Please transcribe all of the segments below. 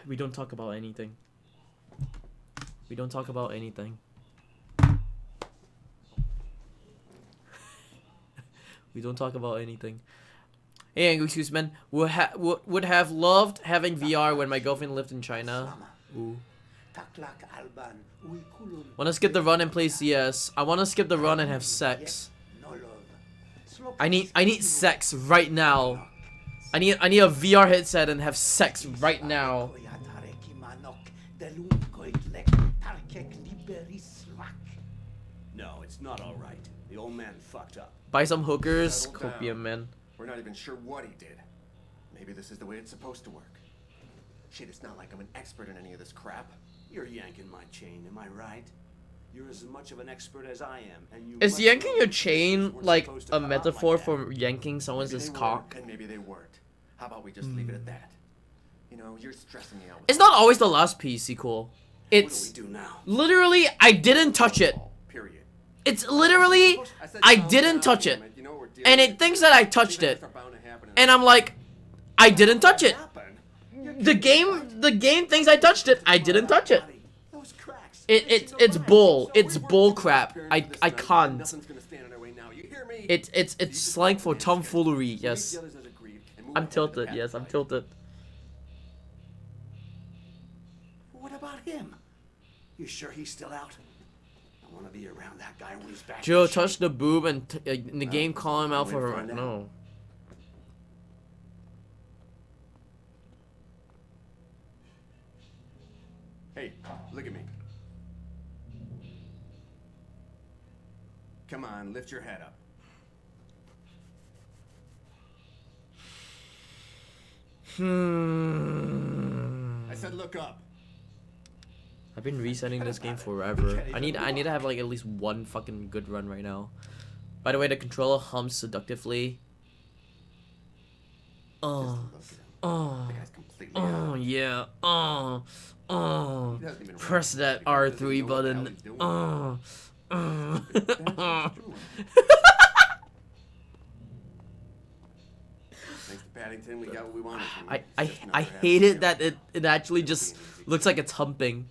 We don't talk about anything. We don't talk about anything. We don't talk about anything. Hey, Angry Excuse Man, would have loved having VR when my girlfriend lived in China. Ooh. Wanna skip the run and play CS. I wanna skip the run and have sex. I need sex right now. I need a VR headset and have sex right now. No, it's not alright. The old man fucked up. Buy some hookers, Copium Man. We're not even sure what he did. Maybe this is the way it's supposed to work. Shit, it's not like I'm an expert in any of this crap. You're yanking my chain, am I right? You're as much of an expert as I am, and you. Is yanking your chain weren't like supposed to a come out metaphor like that. for yanking someone's Maybe they were, cock? and maybe they weren't. How about we just leave it at that? You know, you're stressing me out. It's not always the last piece sequel. It's What do we do now? literally I didn't touch it. Period. It's literally I didn't touch it. You know we're dealing And with it thinks that I touched things it. are bound to happen in And I'm like, I didn't touch it. happen. The game thinks I touched it. I didn't touch it. Those cracks. It's bull. It's bull crap. I can't. Nothing's gonna stand in our way now. You hear me? It's slang for tomfoolery. Yes. The others as agreed, and move I'm ahead with the tilted. path Yes, I'm fight. tilted. What about him? You sure he's still out? I want to be around that guy when he's back. Joe in shape. touched the boob and in the game call him out for her. find out. No. Hey, look at me. Come on, lift your head up. I said look up. I've been resetting this game forever. I need to have like at least one fucking good run right now. By the way, the controller hums seductively. Oh, oh, The guy's completely out. oh yeah. Oh, He doesn't even press that recognize it because he R3 doesn't know what the hell button. he's doing. Oh. Thanks to Paddington, we got what we wanted. from I you. I It's just I another hate happy it that it actually just looks like it's humping.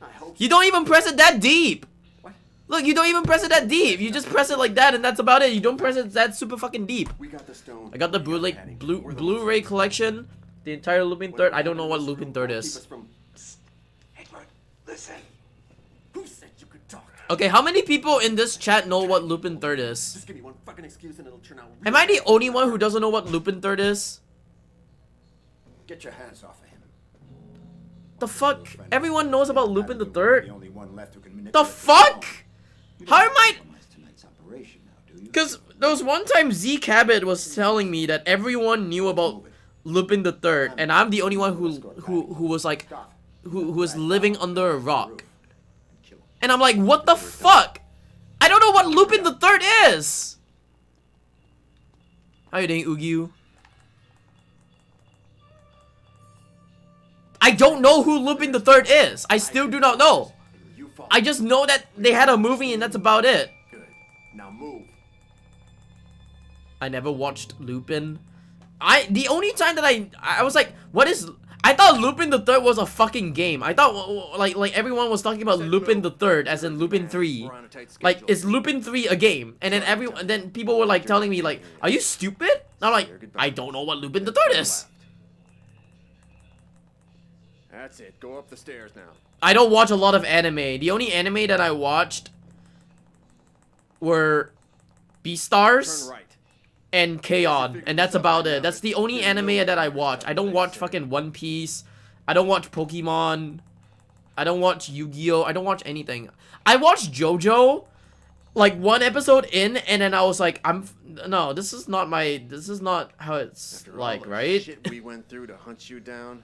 I hope You don't even press it that deep. What? Look, you don't even press it that deep. You just press it like that, and that's about it. You don't press it that super fucking deep. we got the stone. I got the we Blu-ray Paddington. We're the ones Blu-ray who- collection, the entire Lupin Whatever Third. I don't know what happened in this Lupin room Third won't keep is. us from- Edward, listen. Who said you could talk? Okay, how many people in this chat know what Lupin Third is? Just give me one fucking excuse and it'll turn out. Am I the only one who doesn't know what Lupin Third is? Get your hands off of him. The fuck? Everyone knows about Lupin the Third? The only one left who can The manipulate fuck? How am I? compromise tonight's operation now, do you? Because there was one time Z Cabot was telling me that everyone knew about Lupin the Third, and I'm the only one who was like, who was living under a rock. And I'm like, what the fuck? I don't know what Lupin the Third is. How you doing, Ugyu? I don't know who Lupin the Third is. I still do not know. You fall. I just know that they had a movie and that's about it. Good. Now move. I never watched Lupin. The only time that I was like, what is? I thought Lupin the Third was a fucking game. I thought like everyone was talking about Lupin the Third as in Lupin 3. We're on a tight Like, schedule. is Lupin 3 a game? And then people were like telling me like, are you stupid? And I'm like, I don't know what Lupin the Third is. That's it. Go up the stairs now. I don't watch a lot of anime. The only anime that I watched were Beastars Turn right. and K-On! And that's about it. That's the only anime that I watch. I don't watch fucking One Piece. I don't watch Pokemon. I don't watch Yu-Gi-Oh! I don't watch anything. I watched JoJo like one episode in, and then I was like, no, this is not how it's After all like, the right? Shit we went through to hunt you down.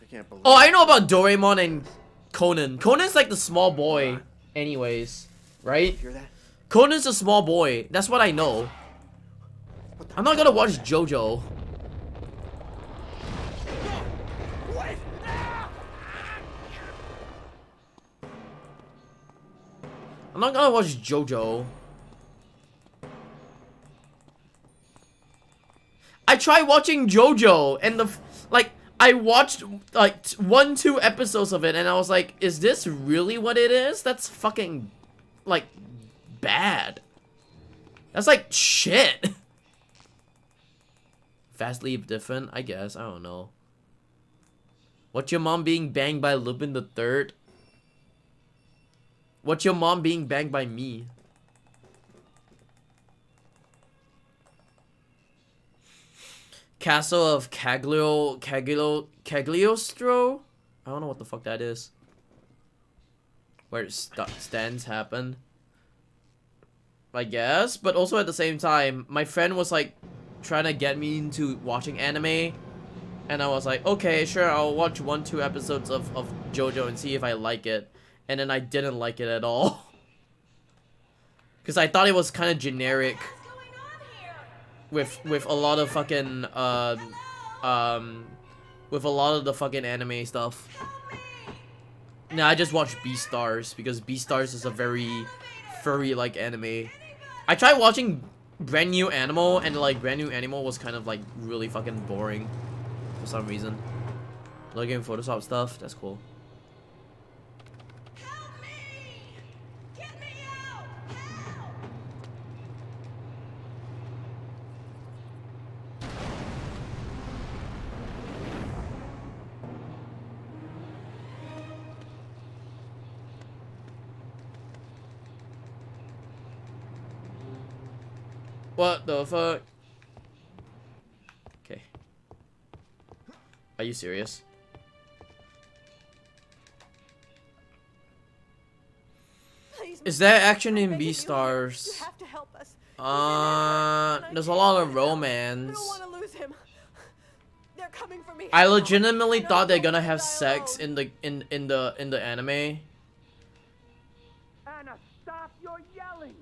I can't believe. Oh, I know about Doraemon and Conan. Conan's like the small boy anyways, right? Hear that? Conan's a small boy. That's what I know. I'm not gonna watch JoJo. I'm not gonna watch JoJo. I tried watching JoJo and I watched like 1-2 episodes of it and I was like, is this really what it is? That's fucking like bad. That's like shit. Vastly different, I guess. I don't know. What's your mom being banged by Lupin the Third? What's your mom being banged by me? Castle of Cagliostro? I don't know what the fuck that is. Where it stands happened. I guess, but also at the same time, my friend was like trying to get me into watching anime. And I was like, okay, sure, I'll watch 1-2 episodes of JoJo and see if I like it. And then I didn't like it at all. Because I thought it was kind of generic. With a lot of fucking, with a lot of the fucking anime stuff. Nah, I just watched Beastars because Beastars is a very furry like anime. I tried watching Brand New Animal and like Brand New Animal was kind of like really fucking boring for some reason. Looking at Photoshop stuff, that's cool. Help me! Get me out! Help! What the fuck? Okay. Are you serious? Please, Is there action in I'm begging you. Beastars? You have to help us. There's a lot of I romance. don't want to lose him. They're coming for me. I legitimately I don't thought they're gonna want to have die sex alone. in the anime. Anna, stop your yelling.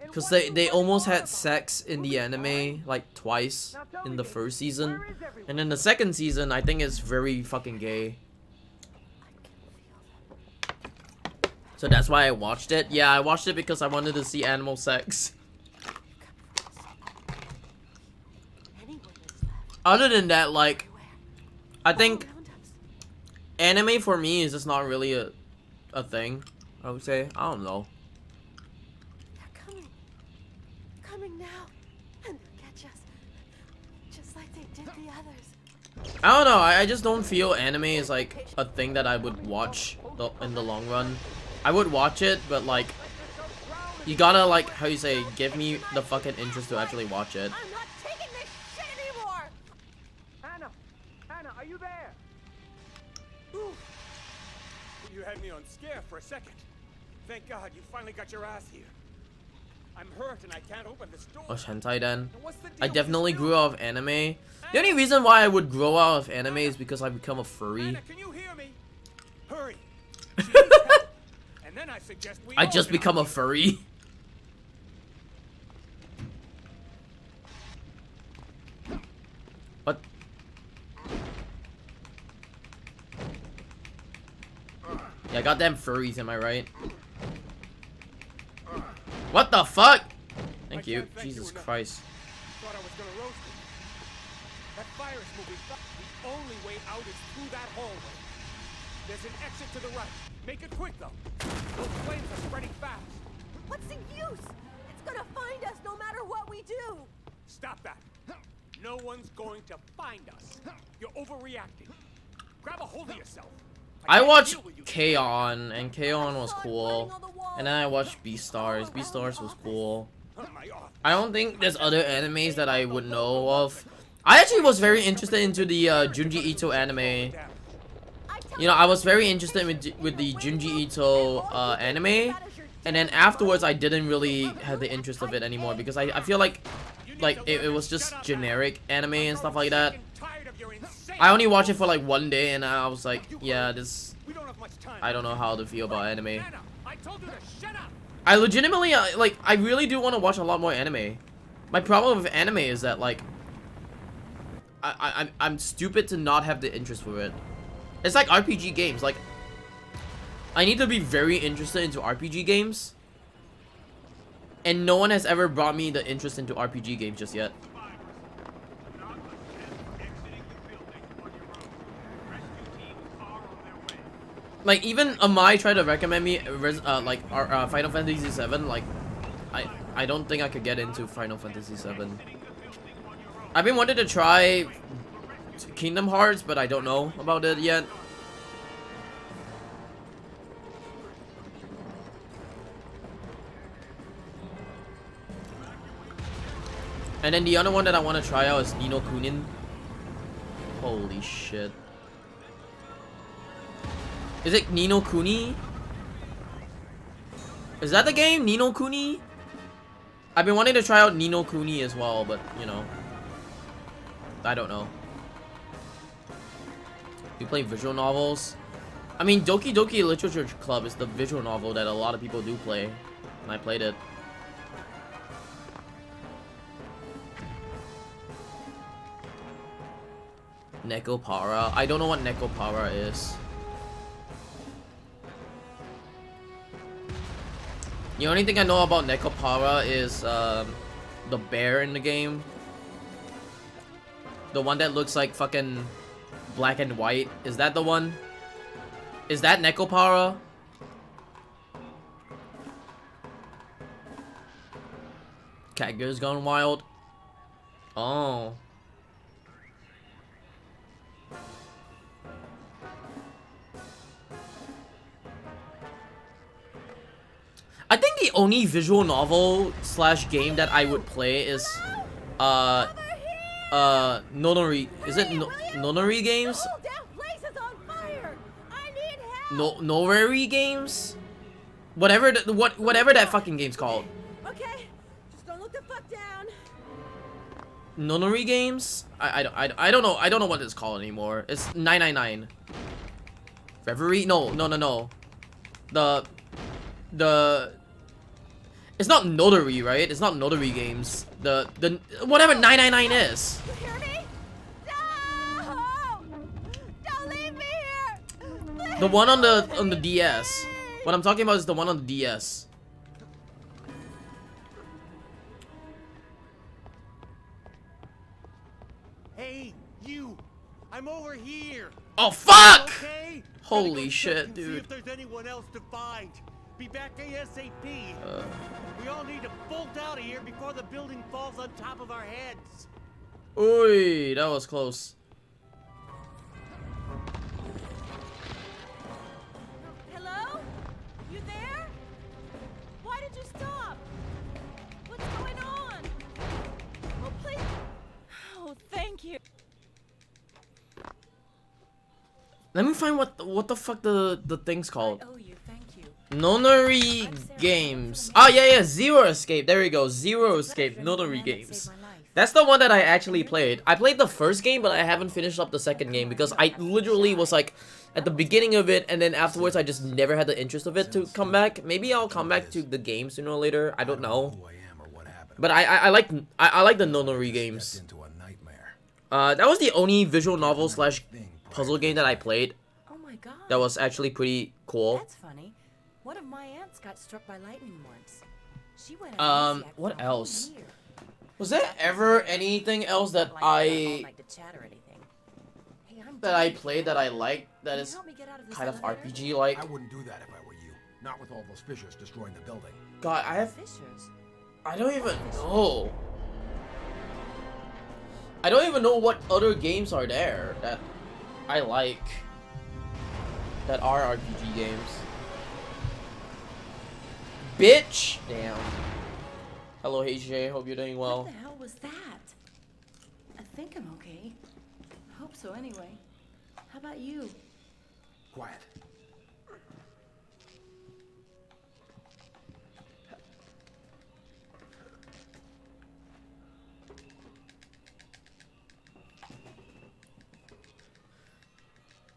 And Cause what are they you almost running had on sex in the anime like twice Now tell in me, the baby, first season. where is everyone? And then the second season I think is very fucking gay. So that's why I watched it. Yeah, I watched it because I wanted to see animal sex. Anyone is left. Other than that, like, I think Around us. anime for me is just not really a thing, I would say. I don't know. They're coming. Coming now. And they'll catch us. Just like they did the others. I don't know, I just don't feel anime is like a thing that I would watch in the long run. I would watch it, but like, you gotta like, how you say, give me the fucking interest to actually watch it. I'm not taking this shit anymore. Anna, Anna, are you there? You had me on scare for a second. Thank God you finally got your ass here. I'm hurt and I can't open this door. Oh, hentai then. Now what's the deal I with definitely this grew out of anime. The only reason why I would grow out of anime is because I become a furry. Anna, can you hear me? Hurry. She needs help. And then I suggest we I just organize. become a furry. What? Yeah, goddamn furries, am I right? What the fuck? Thank you. can't thank you Jesus enough. Christ. Thought I was gonna roast you. That virus movie thought the only way out is through that hallway. There's an exit to the right. Make it quick though. Those flames are spreading fast. What's the use? It's gonna find us no matter what we do. Stop that. No one's going to find us. You're overreacting. Grab a hold of yourself. I can't watched deal with you. K-On! And K-On! was Saw it cool. writing on the wall. And then I watched Beastars. Beastars was cool. My office. I don't think there's other animes that I would know of. I actually was very interested into the Junji Ito anime. I tell You know, I was very interested with the Junji Ito anime. And then afterwards, I didn't really have the interest of it anymore because I feel like it was just generic anime and stuff like that. I only watched it for like one day and I was like, yeah, this, We don't have much time. I don't know how to feel about anime. Anna, I told you to shut up. I legitimately, like, I really do want to watch a lot more anime. My problem with anime is that, like, I'm stupid to not have the interest for it. It's like RPG games, like, I need to be very interested into RPG games. And no one has ever brought me the interest into RPG games just yet. Like even Amai tried to recommend me like Final Fantasy 7. Like I don't think I could get into Final Fantasy 7. I've been wanting to try Kingdom Hearts, but I don't know about it yet. And then the other one that I want to try out is Ni no Kunin. Holy shit. Is it Ni no Kuni? Is that the game? Ni no Kuni? I've been wanting to try out Ni no Kuni as well, but you know. I don't know. You play visual novels? I mean, Doki Doki Literature Club is the visual novel that a lot of people do play. And I played it. Nekopara. I don't know what Nekopara is. The only thing I know about Nekopara is the bear in the game. The one that looks like fucking black and white. Is that the one? Is that Nekopara? Catgirl's Gone Wild. Oh. I think the only visual novel slash game that I would play is Nonori. Is it Nonori games? Nonori games? Whatever whatever that fucking game's called. Okay, just don't look the fuck down. Nonori games? I don't know. I don't know what it's called anymore. It's 999. Reverie? No. The it's not Notary, right? It's not Notary games. The whatever 999 is. You hear me? No! Don't leave me here. Please. The one on the DS. What I'm talking about is the one on the DS. Hey, you! I'm over here! Oh fuck! Okay? Holy Gotta go shit, check and see dude. if there's anyone else to find. Be back ASAP. We all need to bolt out of here before the building falls on top of our heads. Oi, that was close. Hello? You there? Why did you stop? What's going on? Oh, please. Oh, thank you. Let me find what the fuck the thing's called. Oh, you. Thank you. Nonary games. Oh yeah, Zero Escape. There we go. Zero Escape. Nonary games. That's the one that I actually played. I played the first game, but I haven't finished up the second game because I literally was like at the beginning of it, and then afterwards I just never had the interest of it to come back. Maybe I'll come back to the game sooner or later. I don't know. But I like the Nonary games. That was the only visual novel slash puzzle game that I played. Oh my god. That was actually pretty cool. That's funny. One of my aunts got struck by lightning once. She went What else? Was there ever anything else that I played that I liked that is kind of RPG like? I wouldn't do that if I were you. Not with all those fissures destroying the building. God, Fissures. I don't even know. I don't even know what other games are there that I like that are RPG games. Bitch! Damn. Hello, HJ. Hope you're doing well. What the hell was that? I think I'm okay. I hope so anyway. How about you? Quiet.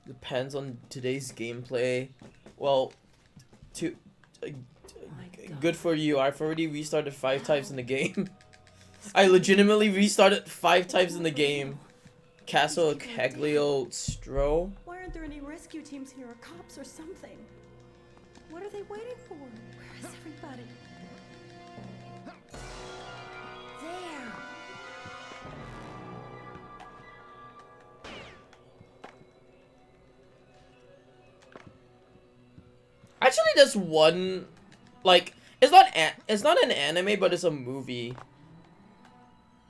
Depends on today's gameplay. Well, good for you. I've already restarted 5 times in the game. I legitimately restarted 5 times in the game. Castle Cagliostro. Why aren't there any rescue teams here or cops or something? What are they waiting for? Where is everybody? There! Actually, there's one, like, it's not an anime, but it's a movie.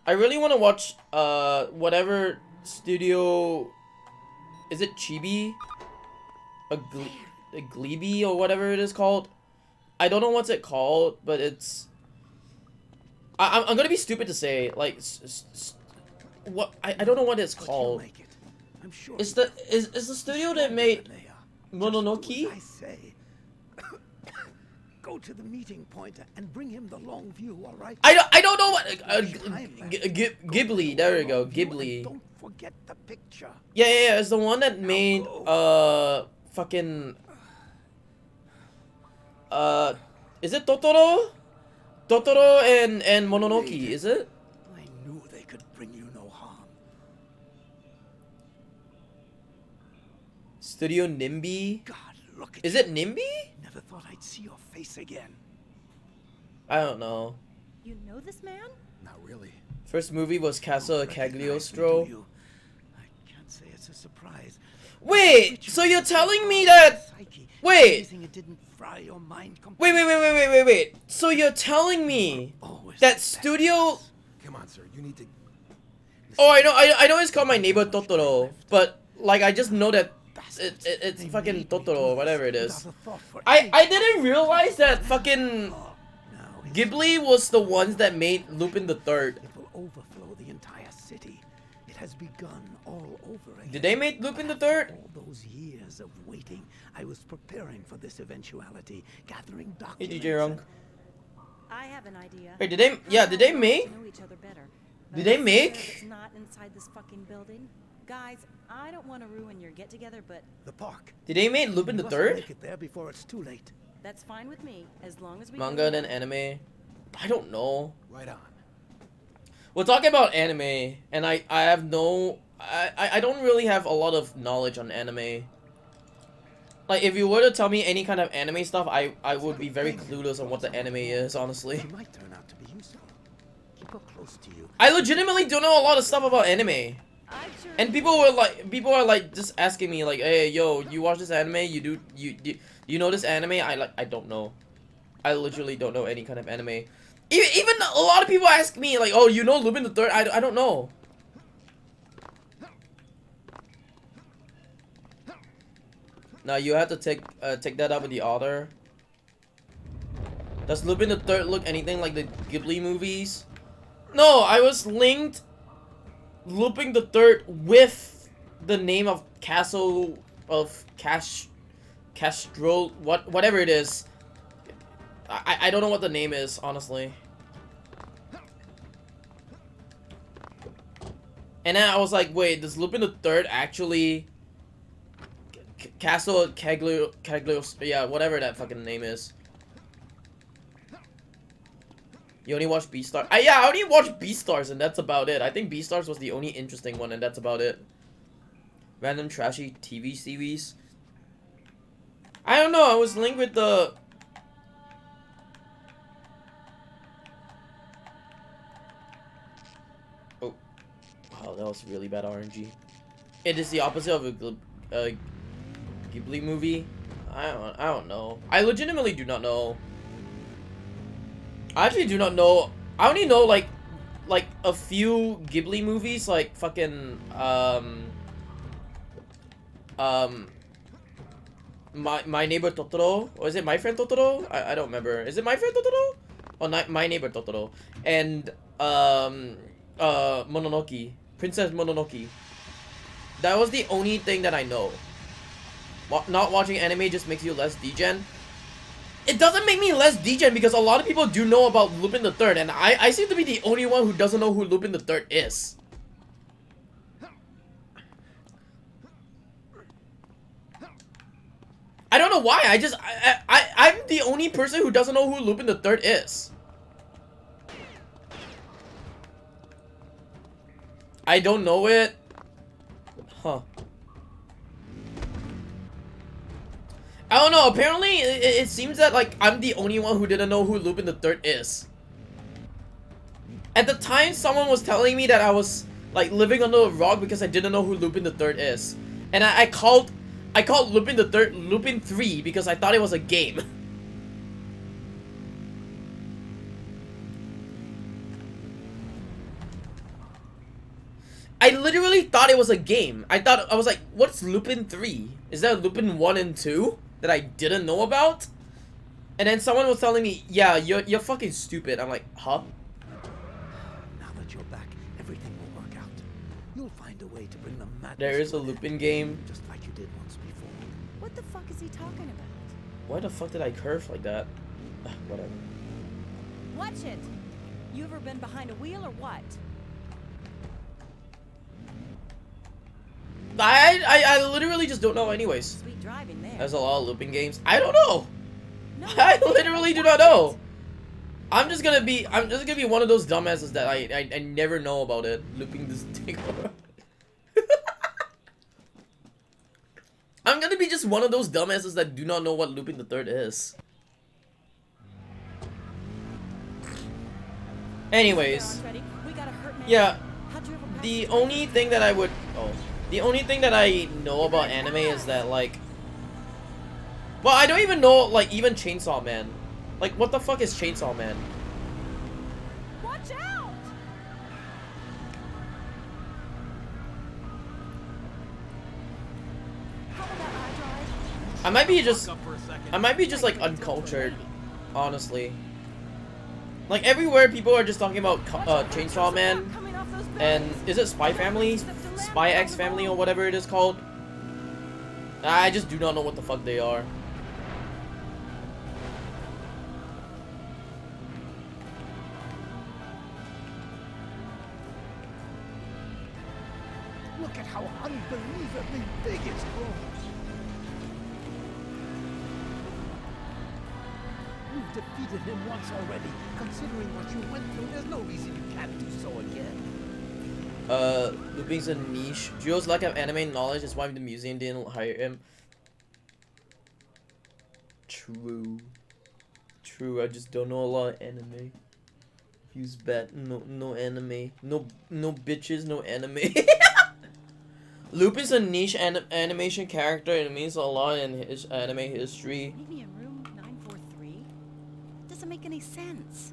I really want to watch whatever studio, is it Chibi? A Gleeby or whatever it is called. I don't know what's it called, but it's. I'm gonna be stupid to say like what I don't know what it's called. I'm sure Is the studio that made Mononoke? I say. Go to the meeting point and bring him the long view, all right? I don't know what Ghibli. There we go, Ghibli. Don't forget the picture. Yeah. It's the one that made fucking is it Totoro? Totoro and Mononoke, is it? I knew they could bring you no harm. Studio Nimby? God, look at Is you. it Nimby? Never thought I'd see your face again. I don't know. You know this man? Not really. First movie was Casa Recognize me, Cagliostro. do you? I can't say it's a surprise. Wait, so you're telling me that? Psyche. Wait. Amazing it didn't fry your mind completely. Wait. So you're telling me Always that the studio? Come on, sir. You need to. Oh, I know it's called My Neighbor Totoro, but like I just know that it's They fucking made me Totoro, do whatever it this is. without a thought for I didn't realize that fucking Now it's- Ghibli was the ones that made Lupin the Third. It will overflow the entire city. It has begun all over again. Did they make Lupin the Third? All those years of waiting, I was preparing for this eventuality, gathering Hey documents. DJ Rung. I have an idea. Wait, did they? Yeah, did they make? Know each other better. Did they But make? It's not inside this fucking building. Guys, I don't want to ruin your get together, but The park. Did they make Lupin You the must Third? Make it there before it's too late. that's fine with me as long as we Manga go then together. anime. I don't know. Right on. We're talking about anime, and I have no. I don't really have a lot of knowledge on anime. Like, if you were to tell me any kind of anime stuff, I would be very clueless on what the anime is, honestly. It might turn out to be useful. Keep her close to you. I legitimately don't know a lot of stuff about anime. I sure And people are like just asking me like, hey, yo, you watch this anime? You know this anime? I don't know. I literally don't know any kind of anime. Even a lot of people ask me like, oh, you know Lupin the Third? I don't know. Now you have to take that up with the author. Does Lupin the Third look anything like the Ghibli movies? No, I was linked Lupin the Third with the name of Castle of Castro, whatever it is. I don't know what the name is, honestly. And then I was like, wait, does Lupin the Third actually Castle Cagliostro, yeah, whatever that fucking name is. You only watch Beastars? Yeah, I only watched Beastars and that's about it. I think Beastars was the only interesting one and that's about it. Random trashy TV series. I don't know, I was linked with the... Oh. Wow, that was really bad RNG. It is the opposite of a Ghibli movie? I don't know. I legitimately do not know. I actually do not know. I only know like a few Ghibli movies, like fucking My Neighbor Totoro, or is it My Friend Totoro? I don't remember. Is it My Friend Totoro? Or My Neighbor Totoro? And Mononoke, Princess Mononoke. That was the only thing that I know. Not watching anime just makes you less degen. It doesn't make me less degen because a lot of people do know about Lupin the Third, and I seem to be the only one who doesn't know who Lupin the Third is. I don't know why. I'm the only person who doesn't know who Lupin the Third is. I don't know it. Huh. I don't know, apparently it seems that like I'm the only one who didn't know who Lupin the Third is. At the time someone was telling me that I was like living under a rock because I didn't know who Lupin the Third is. And I called I called Lupin the Third Lupin 3 because I thought it was a game. I literally thought it was a game. I was like, what's Lupin 3? Is there Lupin 1 and 2 that I didn't know about? And then someone was telling me, yeah, you're fucking stupid. I'm like, huh? Now that you're back, everything will work out. You'll find a way to bring the madness. There is a to an Lupin end, game. just like you did once before. What the fuck is he talking about? Why the fuck did I curve like that? Whatever. Watch it! You ever been behind a wheel or what? I literally just don't know anyways. Sweet driving there. There's a lot of Lupin games. I don't know. No, I literally do not know. I'm just gonna be one of those dumbasses that I never know about it. Looping this thing over. I'm gonna be just one of those dumbasses that do not know what Lupin the Third is. Anyways, We gotta hurt man. yeah. How'd you ever practice The it? only thing that I would the only thing that I know about anime is that like, well, I don't even know like even Chainsaw Man. Like, what the fuck is Chainsaw Man? Watch out! How about that eye drive? I might be just like uncultured, honestly. Like everywhere people are just talking about Chainsaw Man and is it Spy Family? Spy X Family or whatever it is called? I just do not know what the fuck they are. Look at how unbelievably big it's grown. You've defeated him once already. Considering what you went through, there's no reason you can't do so again. Lupin's a niche. Juo's lack of anime knowledge is why the museum didn't hire him. True. True, I just don't know a lot of anime. Use bad. No anime. No bitches, no anime. Lupin's a niche animation character and it means a lot in his anime history. Meet me in room 943? Doesn't make any sense.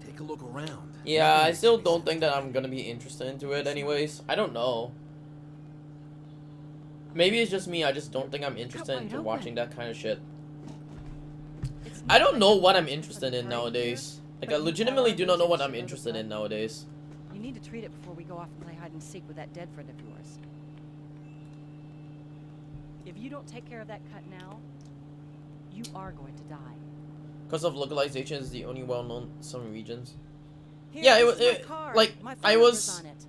Take a look around. Yeah, I still don't think that I'm gonna be interested into it anyways. I don't know. Maybe it's just me, I just don't think I'm interested into watching that kind of shit. I don't know what I'm interested in nowadays. Like, I legitimately do not know what I'm interested in nowadays. You need to treat it before we go off and play hide and seek with that dead friend of yours. If you don't take care of that cut now, you are going to die. Because of localization is the only well-known in some regions. Here, Yeah, this is my card. like, My phone I number's was- on it.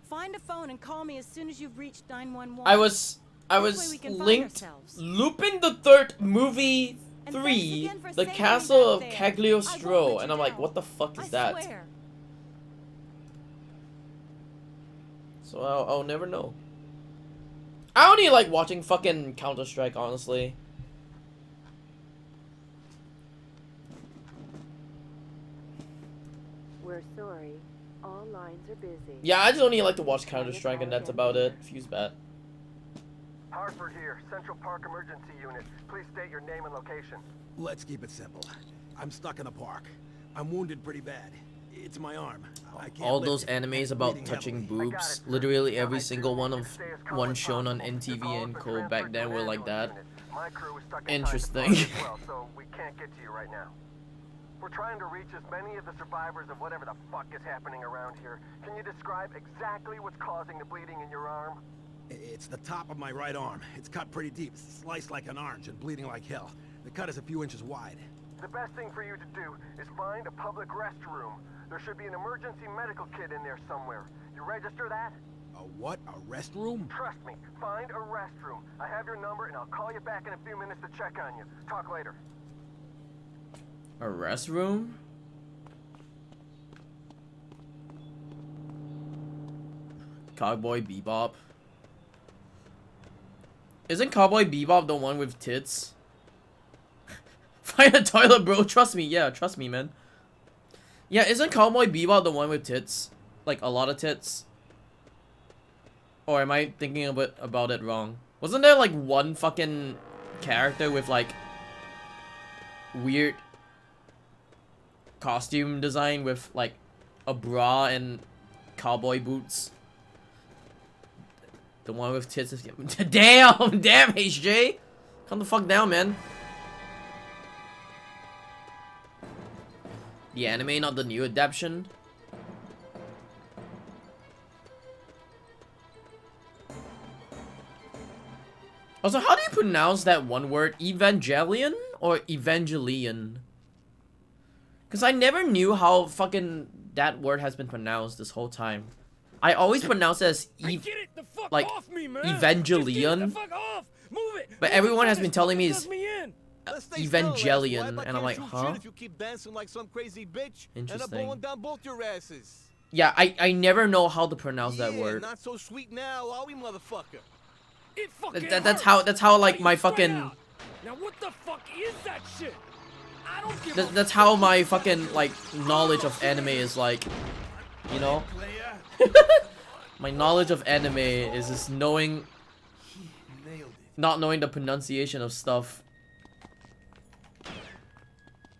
Find a phone and call me as soon as you've reached 911. I was This way we can find linked ourselves. Lupin the Third movie And 3, thanks again for The saving me Castle back of there. I won't Cagliostro, let and you I'm like, down. what the fuck is I that? swear. So I'll never know. I only like watching fucking Counter-Strike, honestly. We're sorry. All lines are busy. Yeah, I just only like to watch Counter-Strike and that's about it. Fuse bat. Hartford here, Central Park Emergency Unit. Please state your name and location. Let's keep it simple. I'm stuck in the park. I'm wounded pretty bad. It's my arm. I can't All lift those it. animes I'm about bleeding touching heavily. boobs, literally every single one shown on NTV and Co back then were like that. My crew is stuck inside Interesting. the park as well, so we can't get to you right now. We're trying to reach as many of the survivors of whatever the fuck is happening around here. Can you describe exactly what's causing the bleeding in your arm? It's the top of my right arm. It's cut pretty deep, sliced like an orange and bleeding like hell. The cut is a few inches wide. The best thing for you to do is find a public restroom. There should be an emergency medical kit in there somewhere. You register that? A what? A restroom? Trust me, find a restroom. I have your number and I'll call you back in a few minutes to check on you. Talk later. A restroom? Cowboy Bebop. Isn't Cowboy Bebop the one with tits? Find a toilet, bro. Trust me. Yeah, trust me, man. Yeah, isn't Cowboy Bebop the one with tits? Like, a lot of tits? Or am I thinking about it wrong? Wasn't there like one fucking character with like weird costume design with like a bra and cowboy boots? The one with tits. Damn, HJ. Calm the fuck down, man. The anime, not the new adaptation. Also, how do you pronounce that one word? Evangelion or Evangelion? Because I never knew how fucking that word has been pronounced this whole time. I always pronounce it as like Evangelion. But everyone has been telling me it's Evangelion, and I'm like, huh? Interesting. Yeah, I never know how to pronounce that word. Not so sweet now, are we, motherfucker? That's how like my fucking. Now what the fuck is that shit? I don't give That's how my fucking like knowledge of anime is like, you know. My knowledge of anime is just knowing, not knowing the pronunciation of stuff.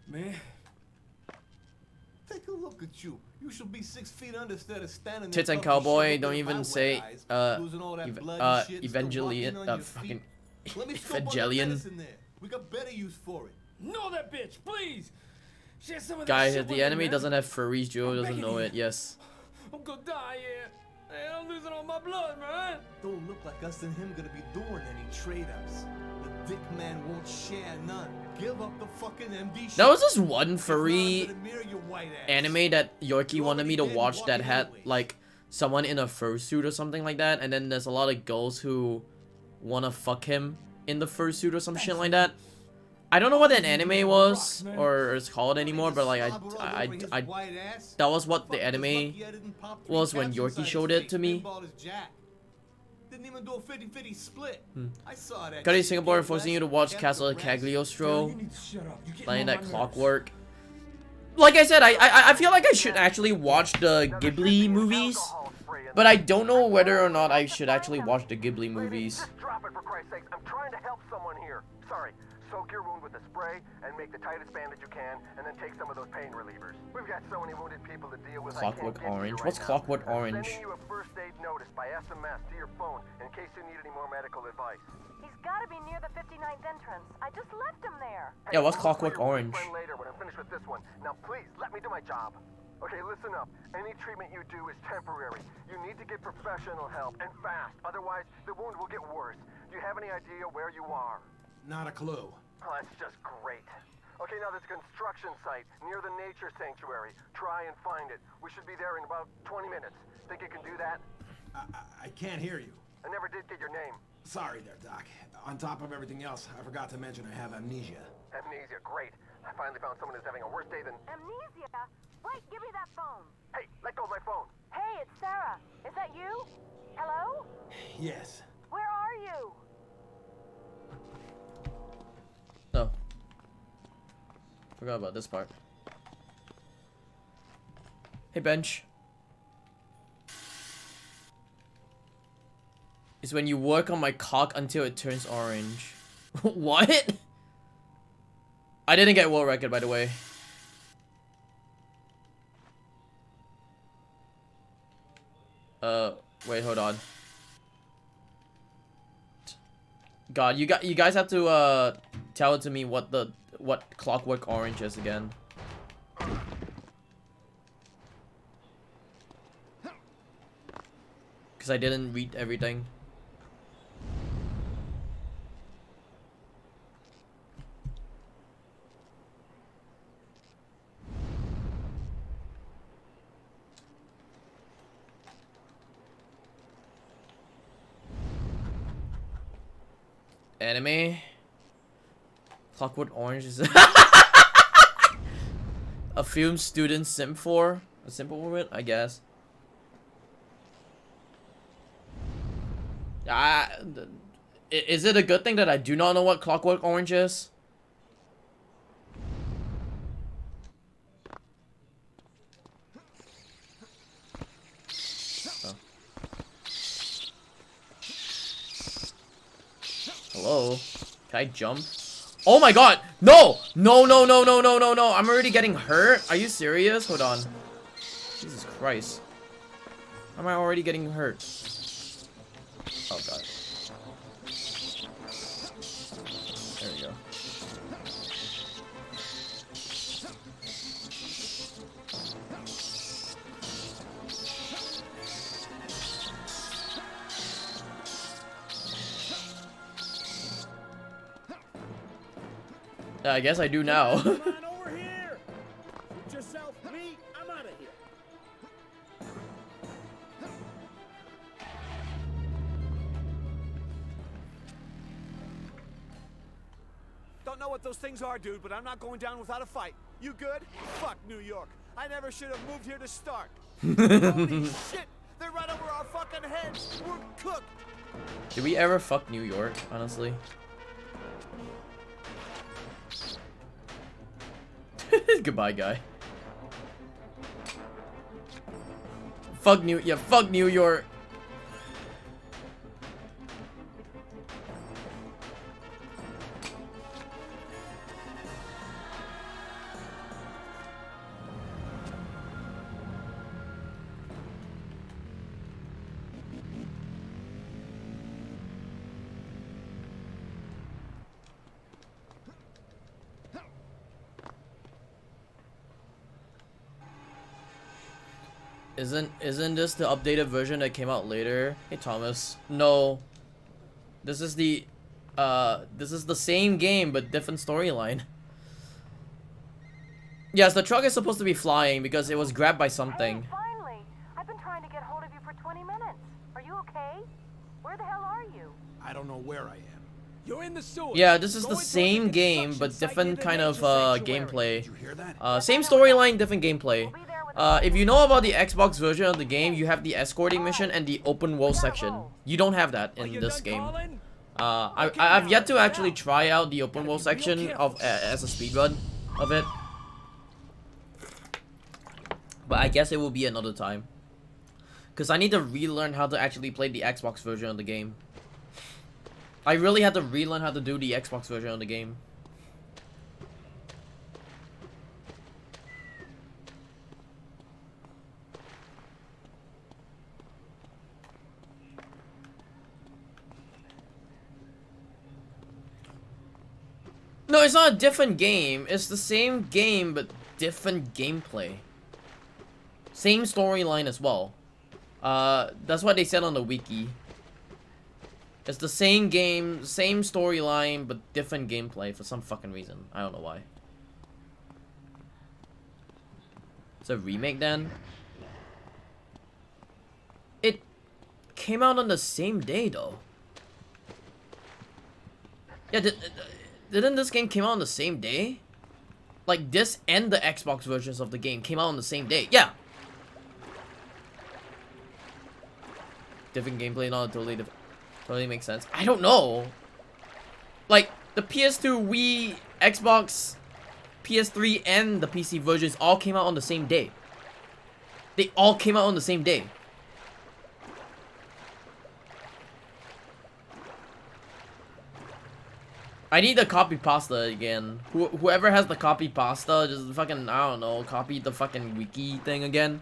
Man, take a look at you. You should be 6 feet under instead of standing there. Tits and cowboy, don't even say Evangelion, fucking Evangelion. We got better use for it. know that bitch, please. Share some of that Guys, shit if with the me, enemy man. doesn't have furries, Joe doesn't begging know you. it. Yes. I'm gonna die here. Man, I'm losing all my blood, man. Don't look like us and him gonna be doing any trade-ups. The dick man won't share none. Give up the fucking MD shit. There was this one If furry not, to the mirror, your white ass. anime that Yorkie wanted me to already dead watch that walking had anyways. like someone in a fursuit or something like that, and then there's a lot of girls who wanna fuck him in the fursuit or some shit like that. I don't know what that anime was or it's called anymore, but like I that was what the anime was when Yorkie showed it to me. Didn't even do a 50-50 split. I saw that. Cuddy shit. Singapore Get forcing you to less watch after Castle rats. Cagliostro, You need to shut up. You're getting playing on that my nerves. Clockwork. Like I said, I feel like I should actually watch the Ghibli movies, but I don't know whether or not I should actually watch the Ghibli movies. Just drop it for Christ's sakes. I'm trying to help someone here. Sorry. Soak your wound with a spray and make the tightest bandage you can, and then take some of those pain relievers. We've got so many wounded people to deal with. Clockwork I can't get to you Orange? right What's now. Clockwork I'm Orange? Sending you a first aid notice by SMS to your phone in case you need any more medical advice. He's got to be near the 59th entrance. I just left him there. Yeah, what's We'll Clockwork play your Orange? friend later when I'm finished with this one. Now please let me do my job. Okay, listen up. Any treatment you do is temporary. You need to get professional help and fast. Otherwise, the wound will get worse. Do you have any idea where you are? Not a clue. Oh, that's just great. Okay, now there's a construction site near the nature sanctuary. Try and find it. We should be there in about 20 minutes. Think you can do that? I can't hear you. I never did get your name. Sorry there, Doc. On top of everything else, I forgot to mention I have amnesia. Amnesia, great. I finally found someone who's having a worse day than... Amnesia? Wait, give me that phone. Hey, let go of my phone. Hey, it's Sarah. Is that you? Hello? Yes. Where are you? Oh. Forgot about this part. Hey, Bench. It's when you work on my cock until it turns orange. What? I didn't get world record, by the way. Wait, hold on. God, you guys have to tell it to me what Clockwork Orange is again. Cause I didn't read everything. Anime. Clockwork Orange is a film student sim for a simple word, I guess. Is it a good thing that I do not know what Clockwork Orange is? Oh. Hello? Can I jump? Oh my god! No! No, no, no, no, no, no, no! I'm already getting hurt? Are you serious? Hold on. Jesus Christ. Am I already getting hurt? Oh god. There we go. I guess I do now. Come on over here. Get yourself me. I'm out of here. Don't know what those things are, dude, but I'm not going down without a fight. You good? Fuck New York. I never should have moved here to start. Holy shit! They're right over our fucking heads. We're cooked. Did we ever fuck New York, honestly? Goodbye, guy. Fuck New York. Isn't this the updated version that came out later? Hey Thomas. No. This is the same game but different storyline. Yes, the truck is supposed to be flying because it was grabbed by something. Hey, finally! I've been trying to get hold of you for 20 minutes. Are you okay? Where the hell are you? I don't know where I am. You're in the sewer. Yeah, this is Go the into a same game construction but site different near the kind of nature sanctuary. gameplay. Did you hear that? Same storyline, different gameplay. If you know about the Xbox version of the game, you have the escorting mission and the open world section. You don't have that Are in you this done game. calling? I've yet to actually try out the open world section of as a speedrun of it. But I guess it will be another time. Because I need to relearn how to actually play the Xbox version of the game. I really had to relearn how to do the Xbox version of the game. No, it's not a different game. It's the same game, but different gameplay. Same storyline as well. That's what they said on the wiki. It's the same game, same storyline, but different gameplay for some fucking reason. I don't know why. It's a remake then? It came out on the same day though. Yeah, didn't this game came out on the same day? Like this and the Xbox versions of the game came out on the same day. Yeah. Different gameplay, not totally different. Totally makes sense. I don't know. Like the PS2, Wii, Xbox, PS3, and the PC versions all came out on the same day. They all came out on the same day. I need the copy pasta again. Whoever has the copy pasta, just fucking, I don't know, copy the fucking wiki thing again.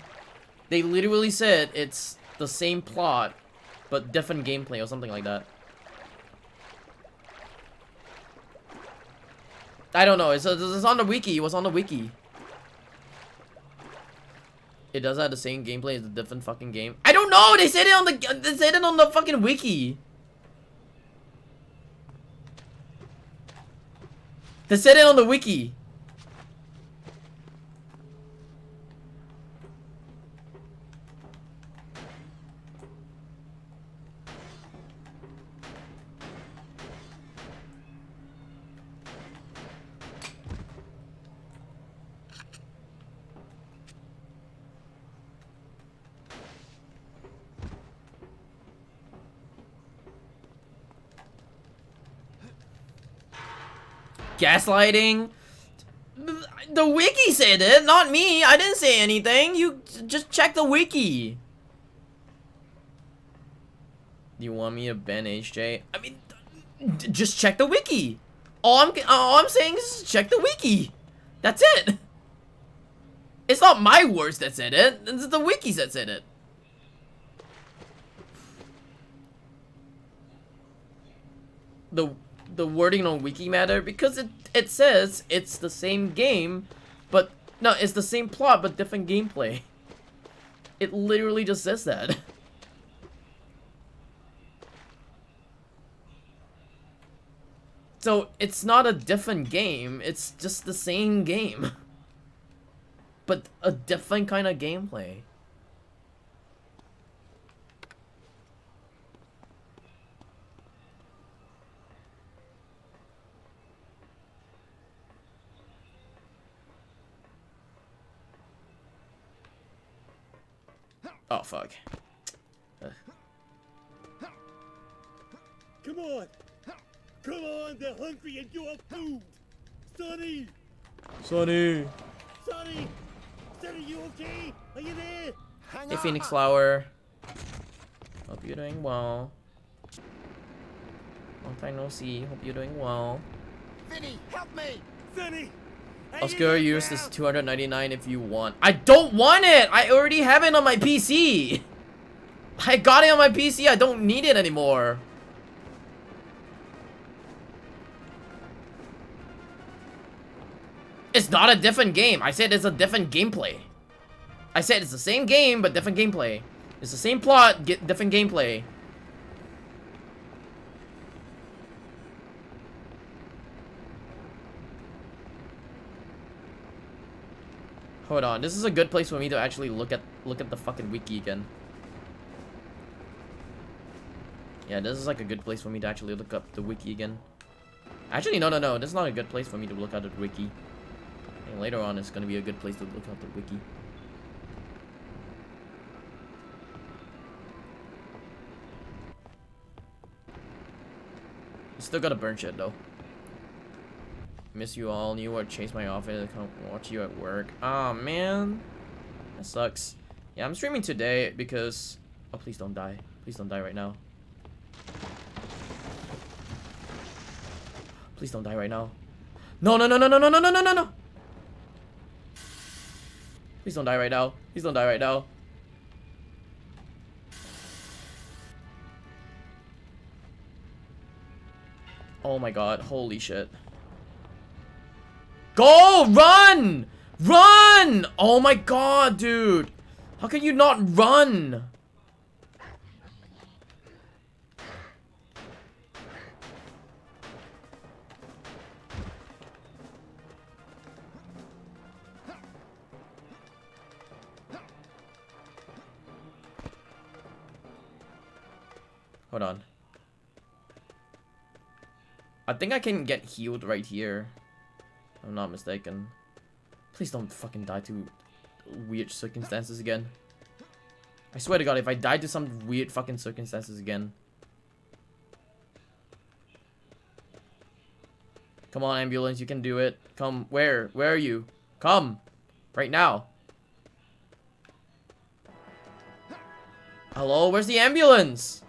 They literally said it's the same plot, but different gameplay or something like that. I don't know. It's on the wiki. It was on the wiki. It does have the same gameplay as a different fucking game. I don't know. They said it on the fucking wiki. They said it on the wiki. Gaslighting? The wiki said it, not me. I didn't say anything. You just check the wiki. Do you want me to ban HJ? I mean, Just check the wiki. All I'm saying is check the wiki. That's it. It's not my words that said it. It's the wikis that said it. The wording on wiki matter because it says it's the same game, but no, it's the same plot but different gameplay. It literally just says that. So it's not a different game, it's just the same game. But a different kind of gameplay. Oh fuck. Come on! Come on, they're hungry and you have food! Sonny! Sonny! Sonny! Sonny, you okay? Are you there? Hey Phoenix Flower. Hope you're doing well. Long time no see. Hope you're doing well. Vinny, help me! Sonny! Oscar, use this $299 if you want. I don't want it! I already have it on my PC! I got it on my PC, I don't need it anymore. It's not a different game. I said it's a different gameplay. I said it's the same game, but different gameplay. It's the same plot, different gameplay. Hold on, this is a good place for me to actually look at the fucking wiki again. Yeah, this is like a good place for me to actually look up the wiki again. Actually, no, this is not a good place for me to look at the wiki. And later on, it's gonna be a good place to look at the wiki. Still gotta burn shit though. Miss you all. Knew what chased my office. I can't watch you at work. Ah, man. That sucks. Yeah, I'm streaming today because... Oh, please don't die. Please don't die right now. Please don't die right now. No. Please don't die right now. Please don't die right now. Oh my god. Holy shit. Go! Run! Run! Oh my god, dude. How can you not run? Hold on. I think I can get healed right here. If I'm not mistaken. Please don't fucking die to weird circumstances again. I swear to god, if I die to some weird fucking circumstances again. Come on, ambulance, you can do it. Come, where? Where are you? Come! Right now. Hello, where's the ambulance?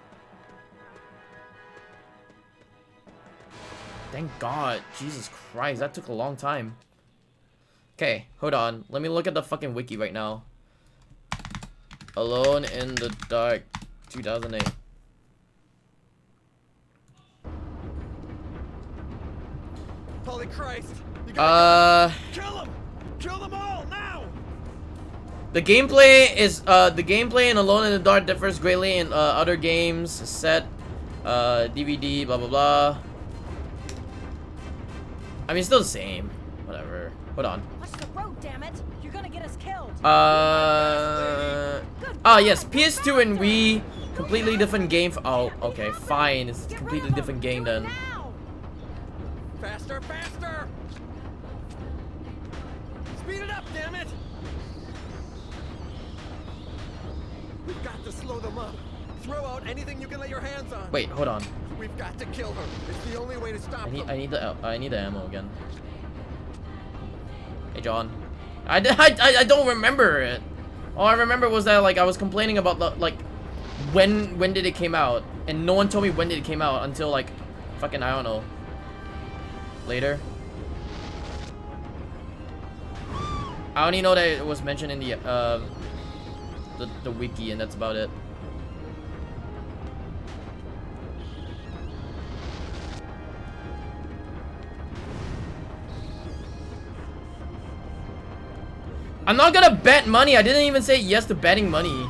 Thank god. Jesus Christ, that took a long time. Okay, hold on. Let me look at the fucking wiki right now. Alone in the Dark, 2008. Holy Christ! Kill them! Kill them all now! The gameplay in Alone in the Dark differs greatly in other games, set, DVD, blah blah blah. I mean, it's still the same. Whatever. Hold on. Watch the road, damn it! You're gonna get us killed. Yes, PS2 and Wii, completely different game. Oh, okay, fine. It's a completely different game then. Faster, faster! Speed it up, damn it! We've got to slow them up. Throw out anything you can lay your hands on. Wait, hold on. We've got to kill her. It's the only way to stop them. I need the ammo again. Hey, John. I don't remember it. All I remember was that like I was complaining about the like when did it came out, and no one told me when did it came out until like fucking, I don't know, later. I only know that it was mentioned in the wiki, and that's about it. I'm not gonna bet money. I didn't even say yes to betting money.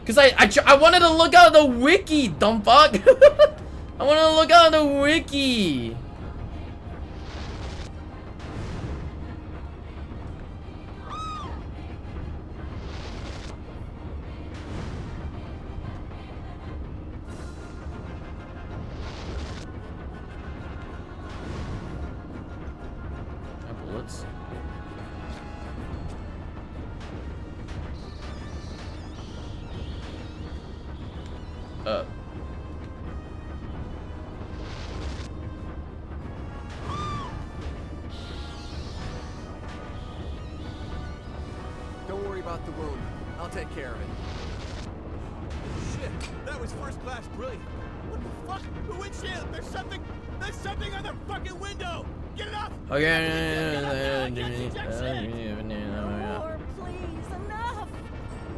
Cause I wanted to look out the wiki, dumb fuck. I wanted to look out the wiki. Bullets. Don't worry about the wound. I'll take care of it. Shit, that was first class brilliant. What the fuck? The windshield! There's something on the fucking window! Get it off! Okay. Or please, enough.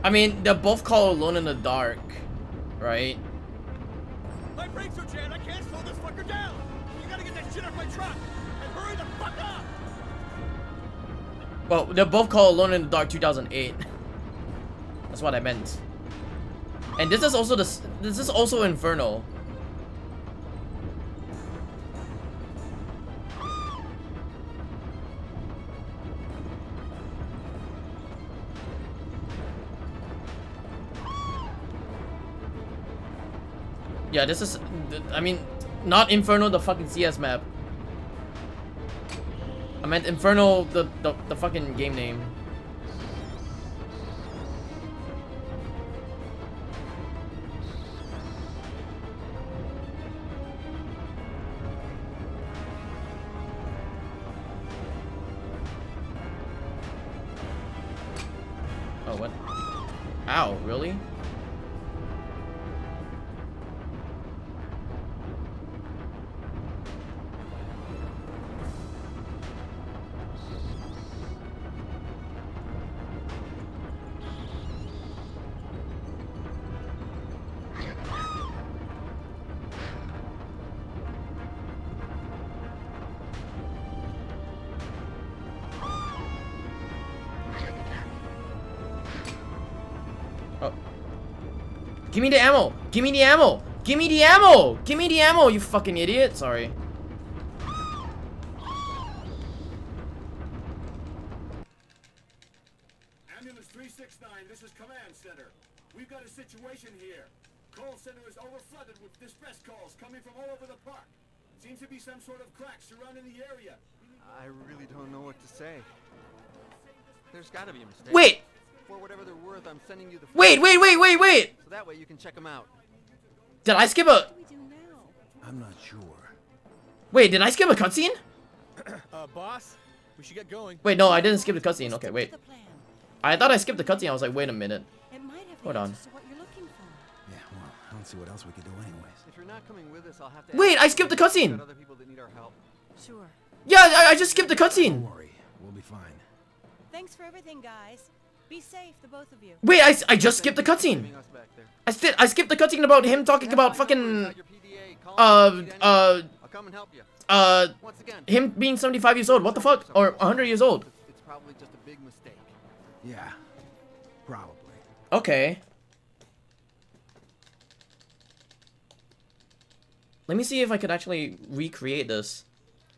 I mean, they're both called Alone in the Dark, right? My brakes are jammed. I can't slow this fucker down. You gotta get that shit off my truck and hurry the fuck up. Well, they're both called Alone in the Dark 2008. That's what I meant. And this is also Inferno. Yeah, this is, I mean, not Inferno the fucking CS map. I meant Inferno the fucking game name. Oh, what? Ow, really? Oh. Give me the ammo! Give me the ammo! Give me the ammo! Give me the ammo, you fucking idiot! Sorry. Ambulance 369, this is command center. We've got a situation here. Call center is overflooded with distress calls coming from all over the park. Seems to be some sort of crack surrounding the area. I really don't know what to say. There's gotta be a mistake. Wait! For whatever they're worth, I'm sending you the Wait! so that way you can check them out. Did I skip a... I'm not sure. Wait, did I skip a cutscene? Boss, we should get going. Wait, no, I didn't skip the cutscene. Okay, wait. I thought I skipped the cutscene. I was like, wait a minute. It might have Hold on. answers to what you're looking for. Yeah, well, I don't see what else we could do anyways. If you're not coming with us, I'll have to Wait, ask I you skipped the if cutscene. you've got other people that need our help. Sure. Yeah, I just skipped the cutscene. Don't worry, we'll be fine. Thanks for everything, guys. Be safe, the both of you. Wait, I just skipped the cutscene. Leaving us back there. I skipped the cutscene about him talking Yeah, about I know, fucking inside your PDA. Call me if you need anything. I'll come and help you. Once again, him being 75 years old. What the fuck? Or 100 years old. it's probably just a big mistake. Yeah, probably. Okay. Let me see if I could actually recreate this.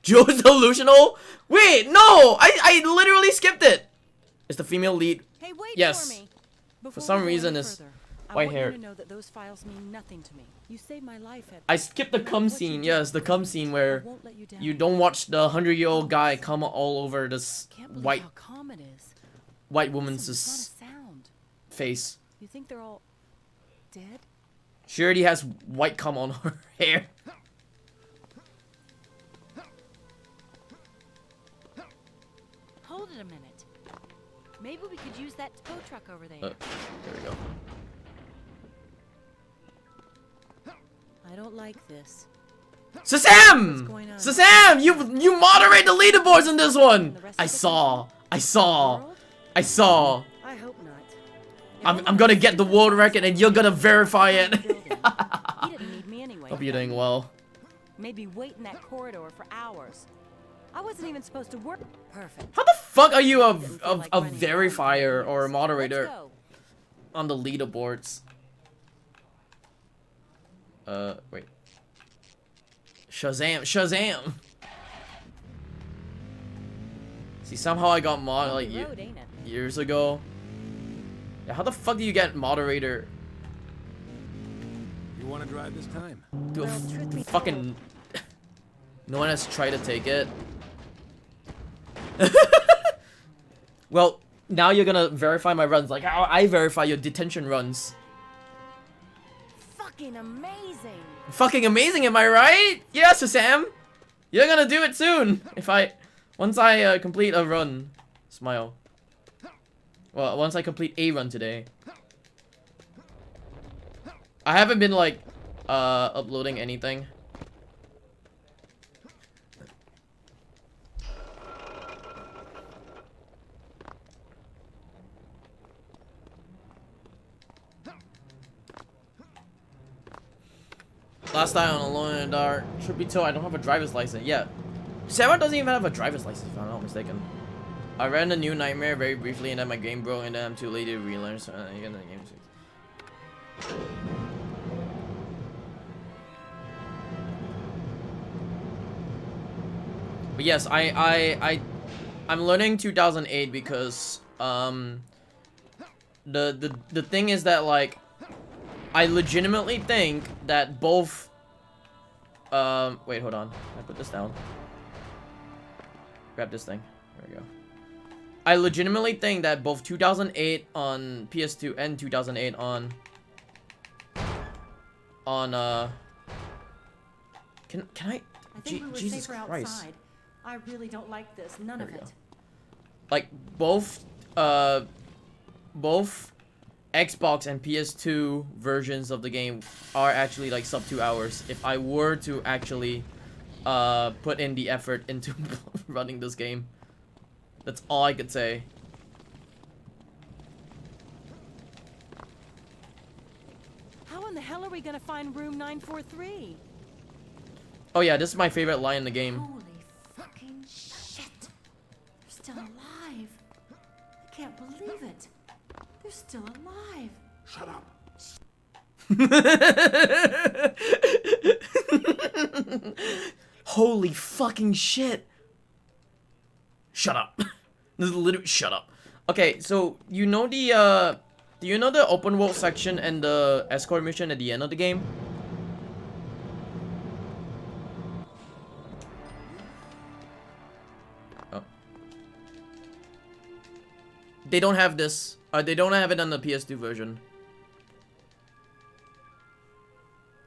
Joe's delusional? Wait, no! I literally skipped it! It's the female lead. Hey, wait Yes. for me. For some we go reason any it's further, I white want hair. you to know that those files mean nothing to me. You saved my life at I skipped the cum scene. Yes, the cum scene I where won't let you down. you don't watch the 100-year-old guy come all over this Can't believe white how calm it is. white Listen, woman's it's not a sound. face. You think they're all dead? She already has white cum on her hair. Hold it a minute. Maybe we could use that tow truck over there. There we go. I don't like this. Sasam! going on? Sasam! You moderate the leaderboards in this one! The rest I of the saw. World? I saw. I hope not. I'm gonna get the world record and you're gonna verify it. He didn't need me anyway. Hope you're doing well. Maybe wait in that corridor for hours. I wasn't even supposed to work. Perfect. How the fuck are you a like running verifier around. or a Let's moderator go. on the leaderboards? Wait. Shazam! See, somehow I got mod like Road, ain't it? years ago. Yeah, how the fuck do you get moderator? You want to drive this time? Dude, Well, truth be fucking. No one has tried to take it. Well, now you're gonna verify my runs, like how I verify your detention runs. Fucking amazing. Fucking amazing, am I right? Yes, Sam. You're gonna do it soon. Once I complete a run. Smile. Well, once I complete a run today. I haven't been like uploading anything. Last night on Alone in the Dark. Should be told I don't have a driver's license. Yeah. Sarah doesn't even have a driver's license if I'm not mistaken. I ran a new nightmare very briefly and then my game broke and then I'm too late to relearn, so again the game is. But yes, I'm learning 2008 because the thing is that like I legitimately think that both wait, hold on. I put this down. Grab this thing. There we go. I legitimately think that both 2008 on PS2 and 2008 on can I I think we were Jesus safer Christ. outside. I really don't like this. None There of we it. go. Like both Xbox and PS2 versions of the game are actually like sub 2 hours if I were to actually put in the effort into running this game. That's all I could say. How in the hell are we gonna find room 943? Oh yeah, this is my favorite line in the game. Holy fucking shit. They're still alive. I can't believe it. They're still alive. Shut up. Holy fucking shit. Shut up. This is literally shut up. Okay, so you know the do you know the open world section and the escort mission at the end of the game? Oh. They don't have this. They don't have it on the PS2 version.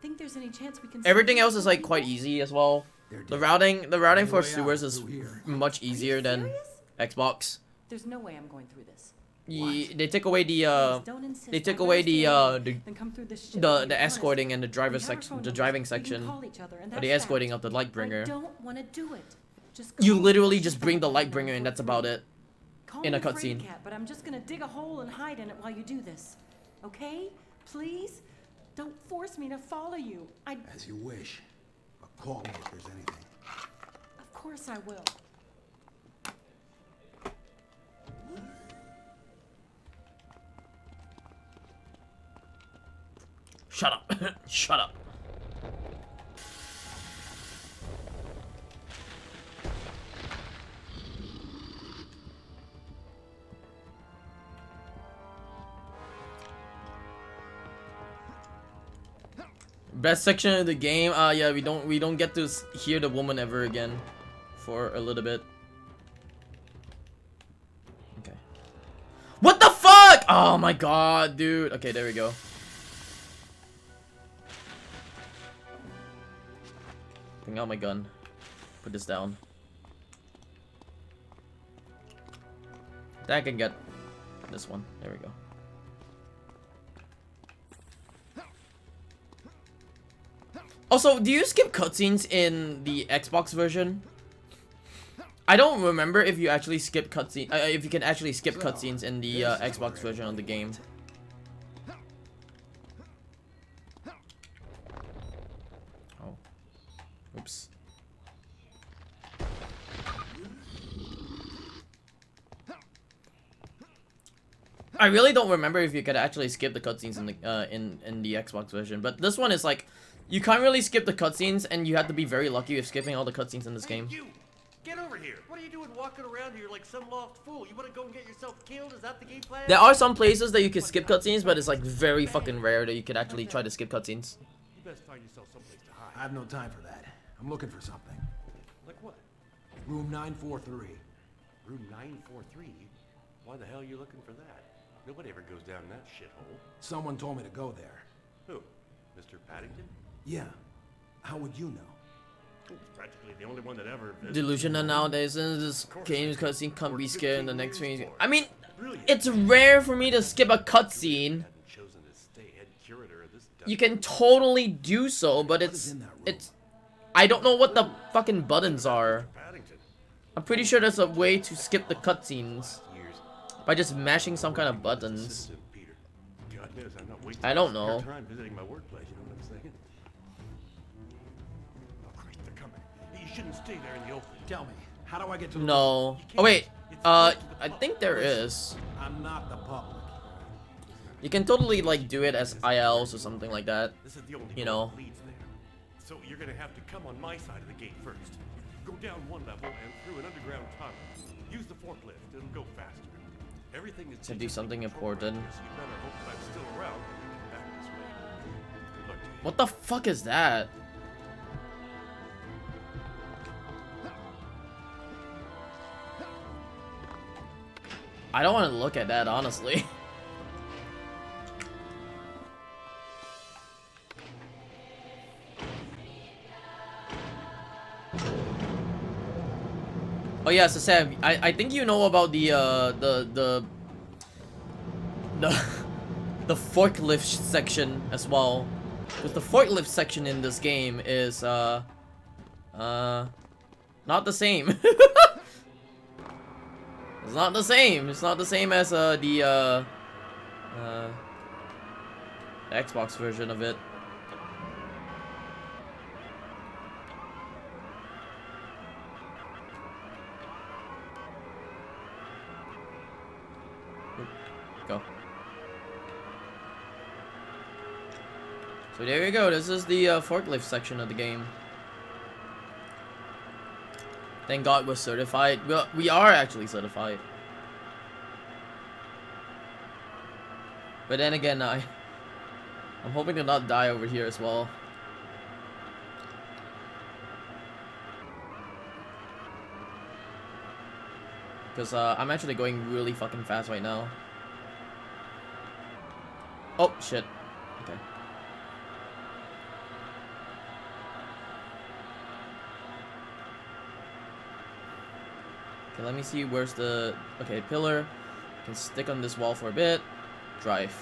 Think there's any chance we can Everything save else is like people? quite easy as well. The routing for sewers is much easier than Serious? Xbox. There's no way I'm going through this. They take away the Please don't insist. they take I'd away rather the stay then come through this shit the and be honest. escorting and the driver We have our section, phone the numbers. driving We can section, call each other, and or the that's escorting that. of the I Lightbringer. don't want to do it. Just You call literally me just bring the Lightbringer and that's about it. Call in me a cutscene. Fraidy Cat, but I'm just gonna dig a hole and hide in it while you do this. Okay? Please? Don't force me to follow you. As you wish. But call me if there's anything. Of course I will. Shut up. Shut up. Best section of the game. Yeah, we don't get to hear the woman ever again for a little bit. Okay. What the fuck? Oh my god, dude. Okay, there we go. Bring out my gun. Put this down. That can get This one. There we go. Also, do you skip cutscenes in the Xbox version? I don't remember if you actually skip cutscenes. If you can actually skip cutscenes in the Xbox version of the game. Oh, oops. I really don't remember if you could actually skip the cutscenes in the in the Xbox version, but this one is like, you can't really skip the cutscenes, and you have to be very lucky with skipping all the cutscenes in this game. You! Get over here! What are you doing walking around here like some lost fool? You wanna go and get yourself killed? Is that the game plan? There are some places that you can skip cutscenes, but it's like very fucking rare that you could actually try to skip cutscenes. You best find yourself someplace to hide. I have no time for that. I'm looking for something. Like what? Room 943. Room 943? Why the hell are you looking for that? Nobody ever goes down in that shithole. Someone told me to go there. Who? Mr. Paddington? Yeah. How would you know? He's practically the only one that ever visited. Delusional nowadays, and this game's cutscene can't be scared in the next Brilliant. screen. I mean, Brilliant. it's rare for me to skip a cutscene. Hadn't chosen to stay head curator of this You can totally do so, but it's I don't know what the fucking buttons are. Paddington. I'm pretty sure there's a way to skip the cutscenes Years. by just mashing some kind of buttons. Assistant, Peter. God knows I'm not wasting I don't your know. time visiting my workplace, you know what I'm saying? Oh Christ, they're coming. You shouldn't stay there in the open. Tell me, how do I get to the No. Oh wait. I think there is. I'm not the public. You can totally like do it as ILs or something like that. This is the only You door know. that leads there. So you're gonna have to come on my side of the gate first. Go down one level and through an underground tunnel. Use the forklift, it'll go faster. Everything is To do something digitally important. programmed, so you better hope that I'm still around when we come back this way. Good luck to you. What the fuck is that? I don't want to look at that, honestly. Oh yeah, so Sam, I think you know about the the forklift section as well. Because the forklift section in this game is not the same. It's not the same. It's not the same as the Xbox version of it. Go. So there you go. This is the forklift section of the game. Thank God we're certified. Well, we are actually certified. But then again, I'm hoping to not die over here as well. Because I'm actually going really fucking fast right now. Oh, shit. Okay. Okay, let me see where's the... Okay, pillar. Can stick on this wall for a bit. Drive.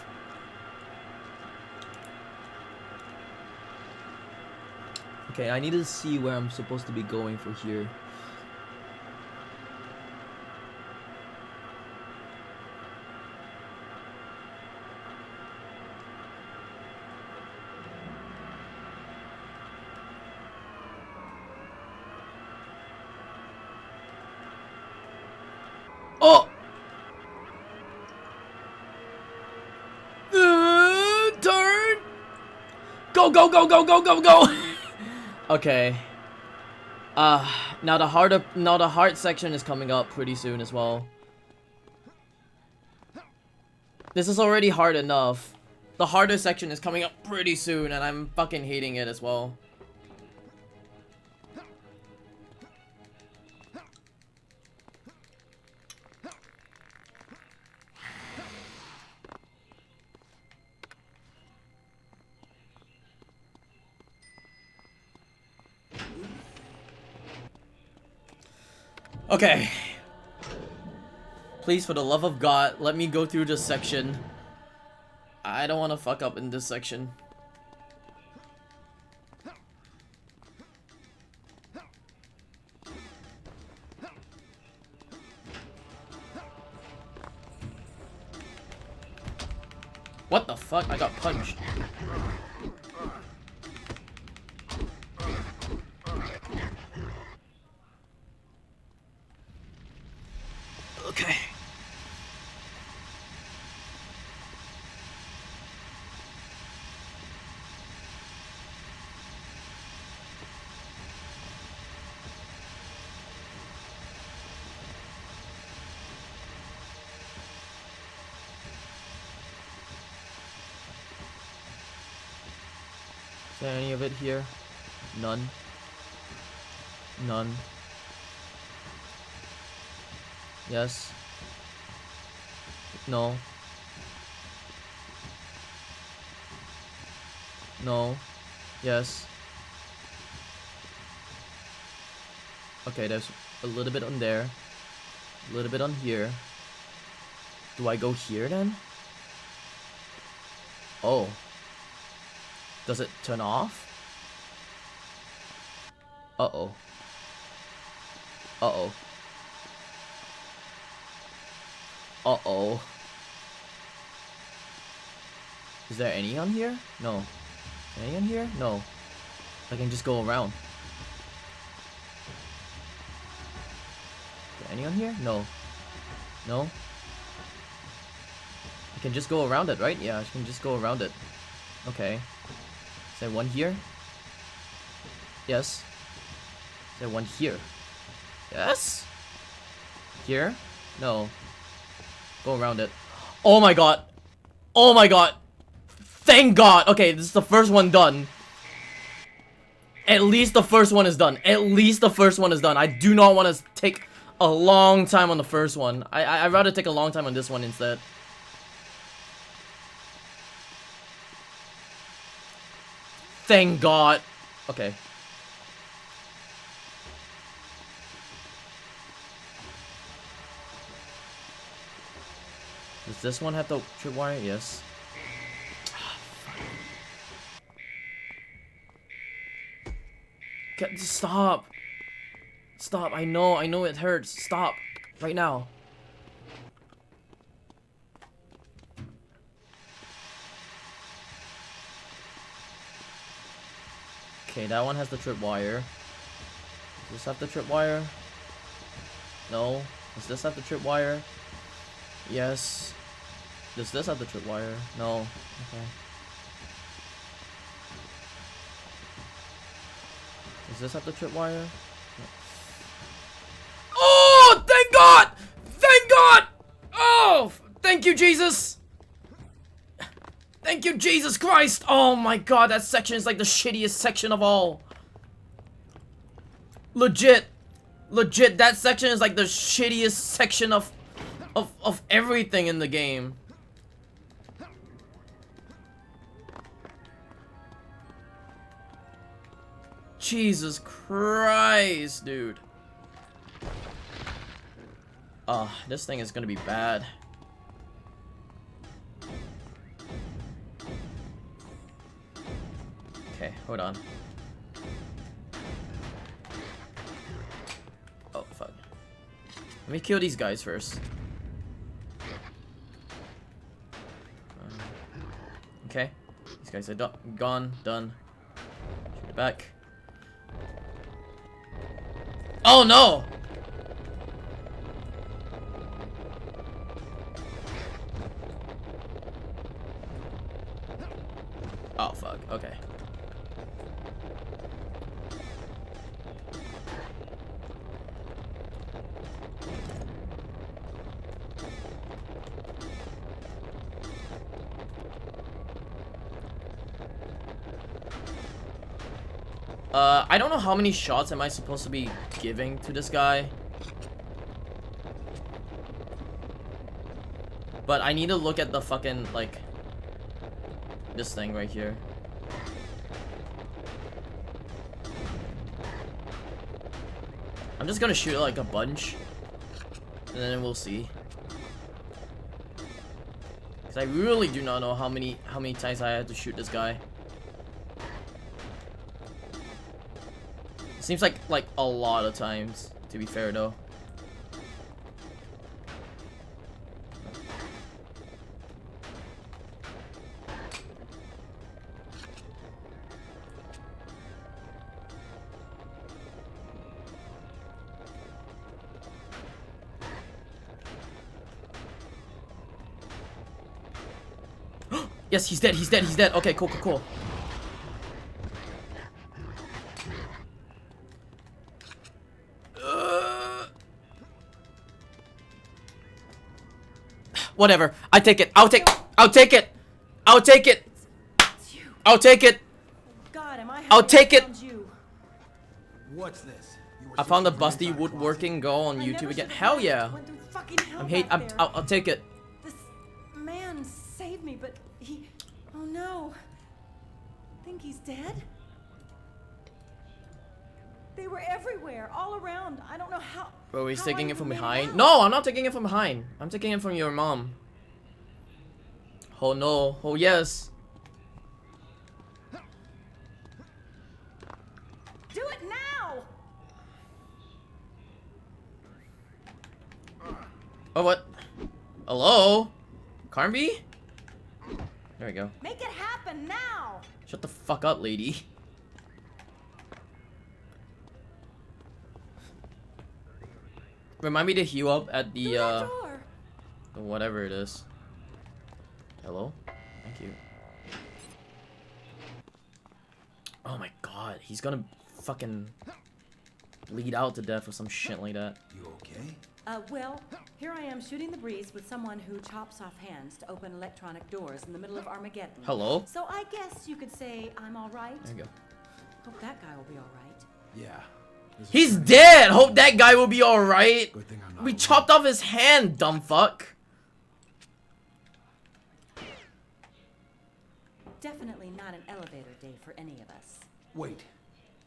Okay, I need to see where I'm supposed to be going for here. Oh! Turn! Go, go, go, go, go, go, go! Okay. Now the hard section is coming up pretty soon as well. This is already hard enough. The harder section is coming up pretty soon, and I'm fucking hating it as well. Okay. Please, for the love of God, let me go through this section. I don't want to fuck up in this section. What the fuck? I got punched. Okay. Is there any of it here? None. None. Yes. No. No. Yes. Okay, there's a little bit on there. A little bit on here. Do I go here then? Oh. Does it turn off? Uh-oh. Uh-oh. Uh-oh. Is there any on here? No. Any on here? No. I can just go around. Is there any on here? No. No? I can just go around it, right? Yeah, I can just go around it. Okay. Is there one here? Yes. Is there one here? Yes? Here? No. Go around it. Oh my god. Oh my god. Thank god. Okay, this is the first one done. At least the first one is done. At least the first one is done. I do not want to take a long time on the first one. I'd rather take a long time on this one instead. Thank god. Okay. Does this one have the tripwire? Yes. Stop. Stop. I know it hurts. Stop. Right now. Okay, that one has the tripwire. Does this have the tripwire? No. Does this have the tripwire? Yes. Does this have the tripwire? No. Okay. Does this have the tripwire? No. Oh! Thank God! Thank God! Oh! Thank you, Jesus! Thank you, Jesus Christ! Oh my god, that section is like the shittiest section of all. Legit. Legit, that section is like the shittiest section of everything in the game. Jesus Christ, dude. This thing is gonna be bad. Okay, hold on. Oh, fuck. Let me kill these guys first. Okay. These guys are gone. Done. Shoot it back. Oh, no! Oh, fuck. Okay. I don't know how many shots am I supposed to be giving to this guy. But I need to look at the fucking, like, this thing right here. I'm just gonna shoot like a bunch. And then we'll see. 'Cause I really do not know how many times I had to shoot this guy. Seems like a lot of times, to be fair though. Yes, he's dead, he's dead, he's dead. Okay, cool, cool, cool. Whatever. I take it. I'll take it. I'll take it. I'll take it. I'll take it. God, am I I'll take it. What's this? I found a busty woodworking girl on YouTube again. Hell yeah. I'll take it. This man saved me, but he... Oh no. Think he's dead? They were everywhere, all around. I don't know how... Bro, he's how taking I it from even made behind. out. No, I'm not taking it from behind. I'm taking it from your mom. Oh no. Oh yes. Do it now! Oh, what? Hello? Carnby? There we go. Make it happen now! Shut the fuck up, lady. Remind me to heal up at the whatever it is. Hello? Thank you. Oh my god, he's gonna fucking bleed out to death or some shit like that. You okay? Well, here I am shooting the breeze with someone who chops off hands to open electronic doors in the middle of Armageddon. Hello? So I guess you could say I'm all right. There you go. Hope that guy will be all right. Yeah. He's dead! Hope that guy will be alright! Good thing I'm not We alone. chopped off his hand, dumb fuck! Definitely not an elevator day for any of us. Wait,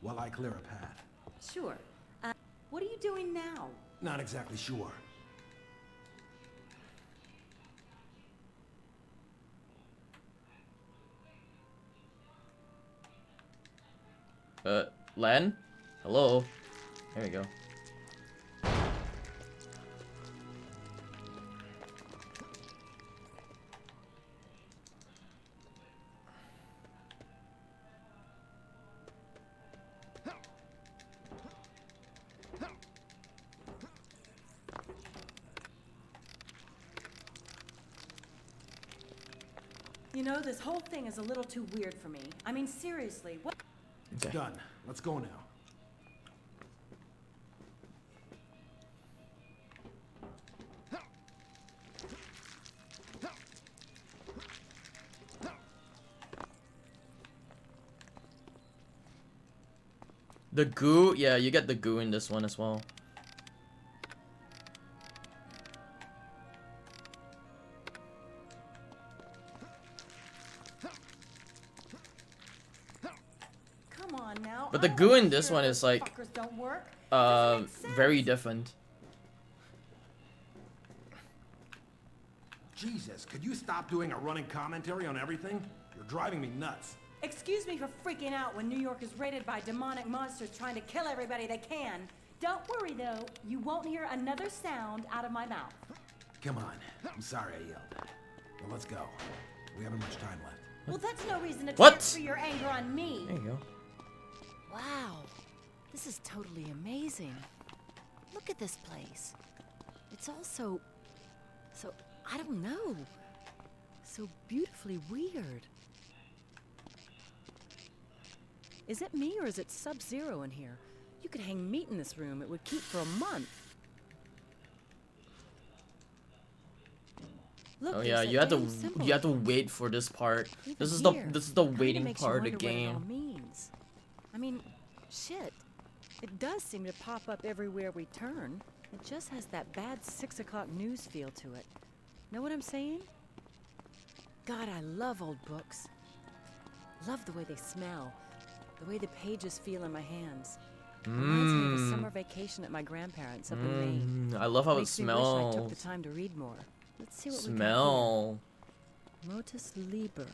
while I clear a path. Sure. What are you doing now? Not exactly sure. Len? Hello? There we go. You know, this whole thing is a little too weird for me. I mean, seriously, what? It's done. Let's go now. The goo? Yeah, you get the goo in this one as well. Come on now. But the I goo wanna in this hear one those is like, fuckers don't work. Doesn't make sense. very different. Jesus, could you stop doing a running commentary on everything? You're driving me nuts. Excuse me for freaking out when New York is raided by demonic monsters trying to kill everybody they can. Don't worry though, you won't hear another sound out of my mouth. Come on. I'm sorry I yelled. Well, let's go. We haven't much time left. Well, that's no reason to What? transfer your anger on me. There you go. Wow, this is totally amazing. Look at this place. It's all so, I don't know, so beautifully weird. Is it me or is it Sub-Zero in here? You could hang meat in this room. It would keep for a month. Look, Oh there's yeah, that you have damn symbol. to wait for this part. Even This is here, the kinda waiting makes you part of the wonder what it all game. means. I mean, shit. It does seem to pop up everywhere we turn. It just has that bad 6 o'clock news feel to it. Know what I'm saying? God, I love old books. Love the way they smell. The way the pages feel in my hands. Reminds me of a summer vacation at my grandparents' up in Maine. I love how it Makes me wish I took the smells. time to read more. Let's see what we got Smell. Motus Liber.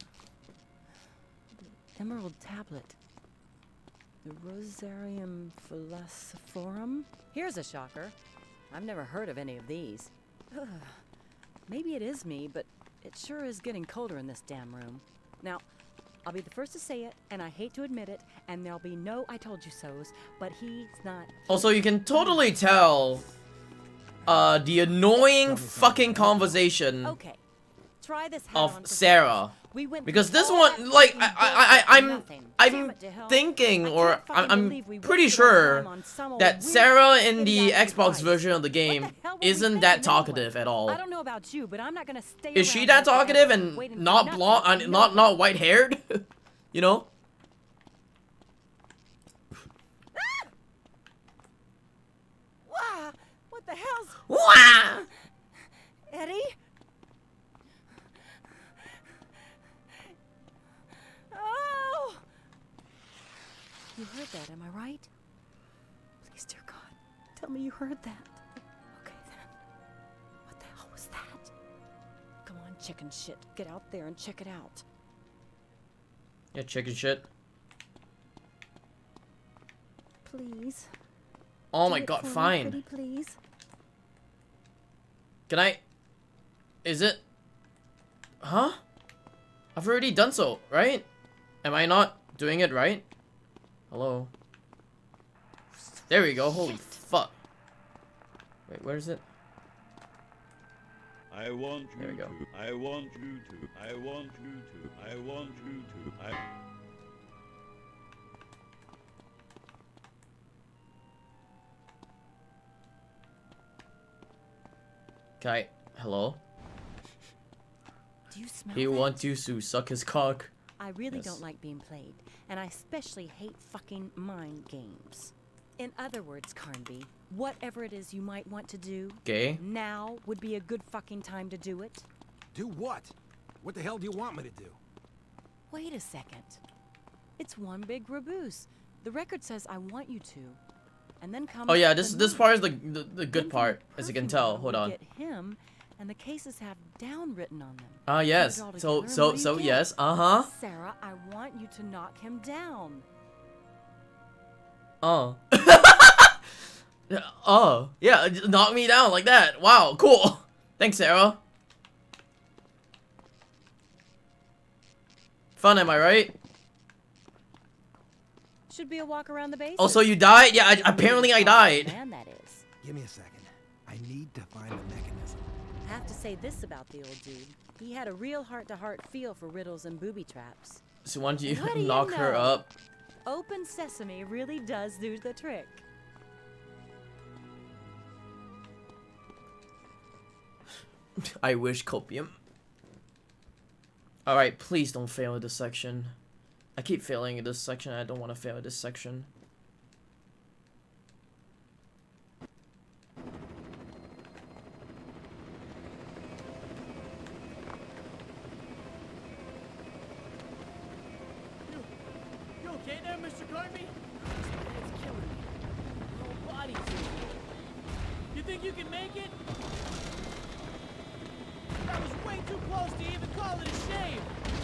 The Emerald Tablet. The Rosarium Philosophorum. Here's a shocker. I've never heard of any of these. Ugh. Maybe it is me, but it sure is getting colder in this damn room. Now, I'll be the first to say it, and I hate to admit it, and there'll be no I told you so's, but he's not. Also, you can totally tell the annoying fucking conversation Okay. Try this hat on of for Sarah. We went Because through this all one, that like, fucking nothing. Damn I'm it to hell. thinking, I or can't fucking I'm believe we pretty wasted our sure time on some old that weird Sarah in the idiotic Xbox device. version of the What game the hell were we isn't thinking that anyway? talkative at all. I don't know about you, but I'm not gonna stay Is she around that here forever talkative and waiting for not nothing blonde, from not nobody. white haired? You know? Wow, what the hell's Wah! Eddie? Oh! You heard that, am I right? Please, dear God, tell me you heard that. Okay then. What the hell was that? Come on, chicken shit. Get out there and check it out. Yeah, chicken shit. Please. Oh Do my it god, for me, fine. pretty please. Can I? Is it? Huh? I've already done so, right? Am I not doing it right? Hello? There we go, holy fuck. Wait, where is it? I want you There we go. to. I want you to. I want you to. I want you to. I. Okay, hello? Do you smell He that? wants you to suck his cock. I really Yes. don't like being played, and I especially hate fucking mind games. In other words, Carnby, whatever it is you might want to do, Gay? now would be a good fucking time to do it. Do what? What the hell do you want me to do? Wait a second. It's one big raboose. The record says I want you to. And then comes Oh yeah, the this movie. part is the Then good from part, the as you can perfume tell. bottle, Hold we on. Get him, and the cases have down written on them. Ah yes. Put it So all together, and what do you get? yes. Uh-huh. Sarah, I want you to knock him down. Oh. Oh. Yeah, just knock me down like that. Wow, cool. Thanks, Sarah. Fun, am I right? Should be a walk around the base. Oh, so you died? Yeah, apparently I died. Man, that is. Give me a second. I need to find the mechanism. I have to say this about the old dude. He had a real heart-to-heart feel for riddles and booby traps. So why don't you What do you knock her know? up? Open sesame really does do the trick. I wish copium. Alright, please don't fail this section. I keep failing in this section. I don't want to fail this section. You okay there, Mr. Cartby? It's killing me. Your whole body's aching. You think you can make it? That was way too close to even call it a shave.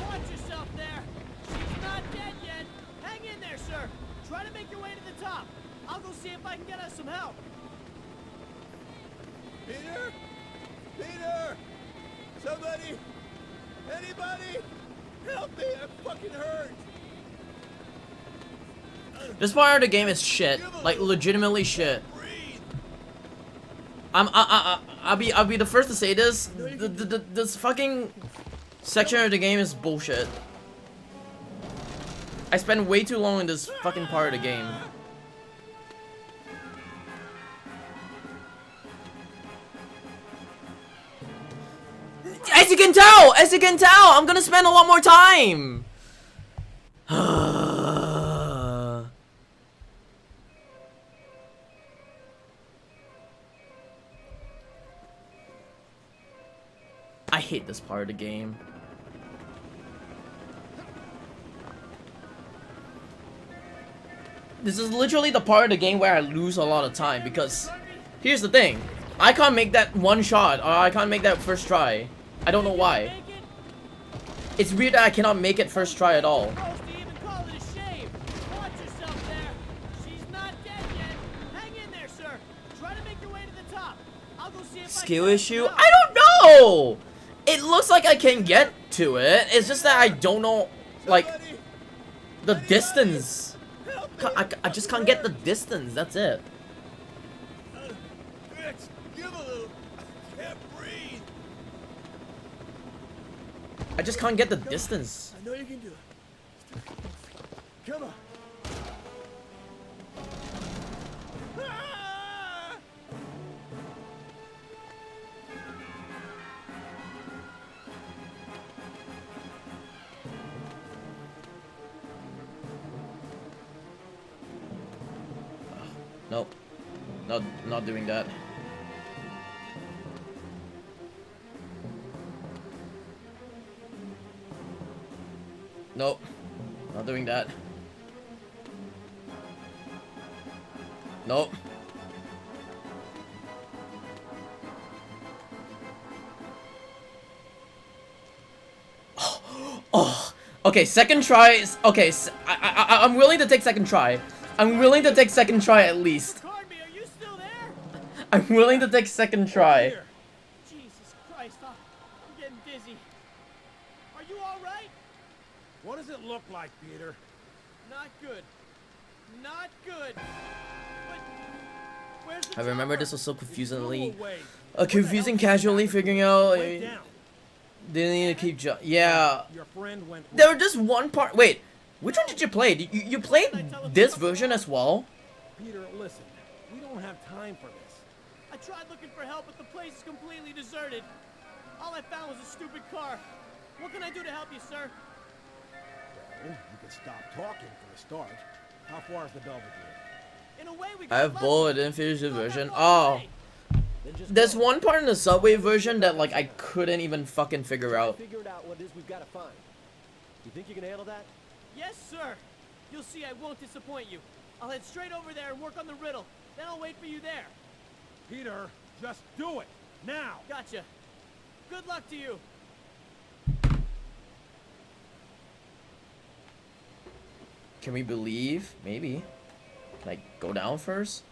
Watch yourself there. She's not dead yet. Hang in there, sir. Try to make your way to the top. I'll go see if I can get us some help. Peter? Peter! Somebody! Anybody? Help me! I'm fucking hurt! This part of the game is shit. Like legitimately shit. I'll be the first to say this. This fucking section of the game is bullshit. I spend way too long in this fucking part of the game. As you can tell, I'm gonna spend a lot more time. I hate this part of the game. This is literally the part of the game where I lose a lot of time because here's the thing. I can't make that one shot or I can't make that first try. I don't know why. It's weird that I cannot make it first try at all. Supposed to even call it a shame. Watch yourself there. She's not dead yet. Hang in there, sir. Try to make your way to the top. I'll go see if Skill I can issue? help you out. I don't know! It looks like I can get to it. It's just that I don't know, like, the distance. I just can't get the distance. That's it. Rich, give a little. I can't breathe. I just can't get the distance. I know you can do it. Come on. Ah! Nope. Not doing that. Nope. Not doing that. Nope. Oh. Okay, second try is okay. I'm willing to take second try. I'm willing to take second try at least. Carnby, are you still there? I'm willing to take second try. Jesus Christ, I'm getting dizzy. Are you all right? What does it look like, Peter? Not good. Not good. But where's the I remember chopper? this was so confusingly, Away. confusing casually figuring out. Went down. Didn't need to keep yeah. Your friend went. There was just one part. Wait, which one did you play? You played this version as well? Peter, listen. We don't have time for this. I tried looking for help, but the place is completely deserted. All I found was a stupid car. What can I do to help you, sir? Well, you can stop talking for a start. How far is the Belvedere? In a way, we I have both. I didn't finish the version. Oh. There's one part in the subway version that like I couldn't even fucking figure out. Figured out what it is we've got to find. You think you can handle that? Yes, sir. You'll see I won't disappoint you. I'll head straight over there and work on the riddle. Then I'll wait for you there. Peter, just do it now. Gotcha. Good luck to you. Can we believe? Maybe. Can I go down first?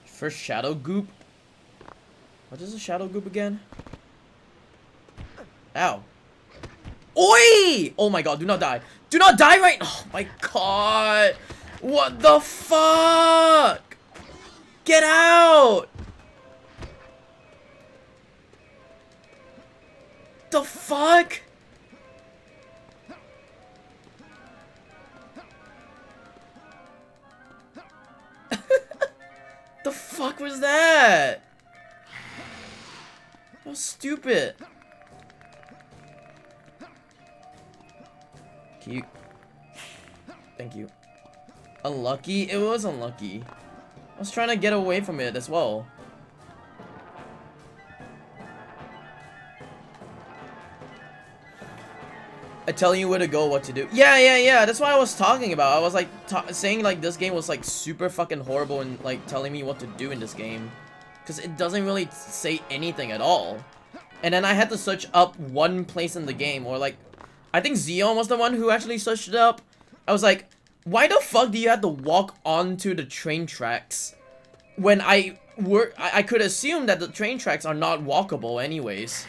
First shadow goop? What is a shadow goop again? Ow. Oi! Oh my god, do not die. Do not die right— oh my god. What the fuck? Get out! The fuck? The fuck was that? That was stupid. Cute. Thank you. Unlucky? It was unlucky. I was trying to get away from it as well. I tell you where to go, what to do. Yeah. That's what I was talking about. I was like saying like this game was like super fucking horrible and like telling me what to do in this game, because it doesn't really say anything at all. And then I had to search up one place in the game, or like I think Xeon was the one who actually searched it up. I was like, why the fuck do you have to walk onto the train tracks when I could assume that the train tracks are not walkable anyways.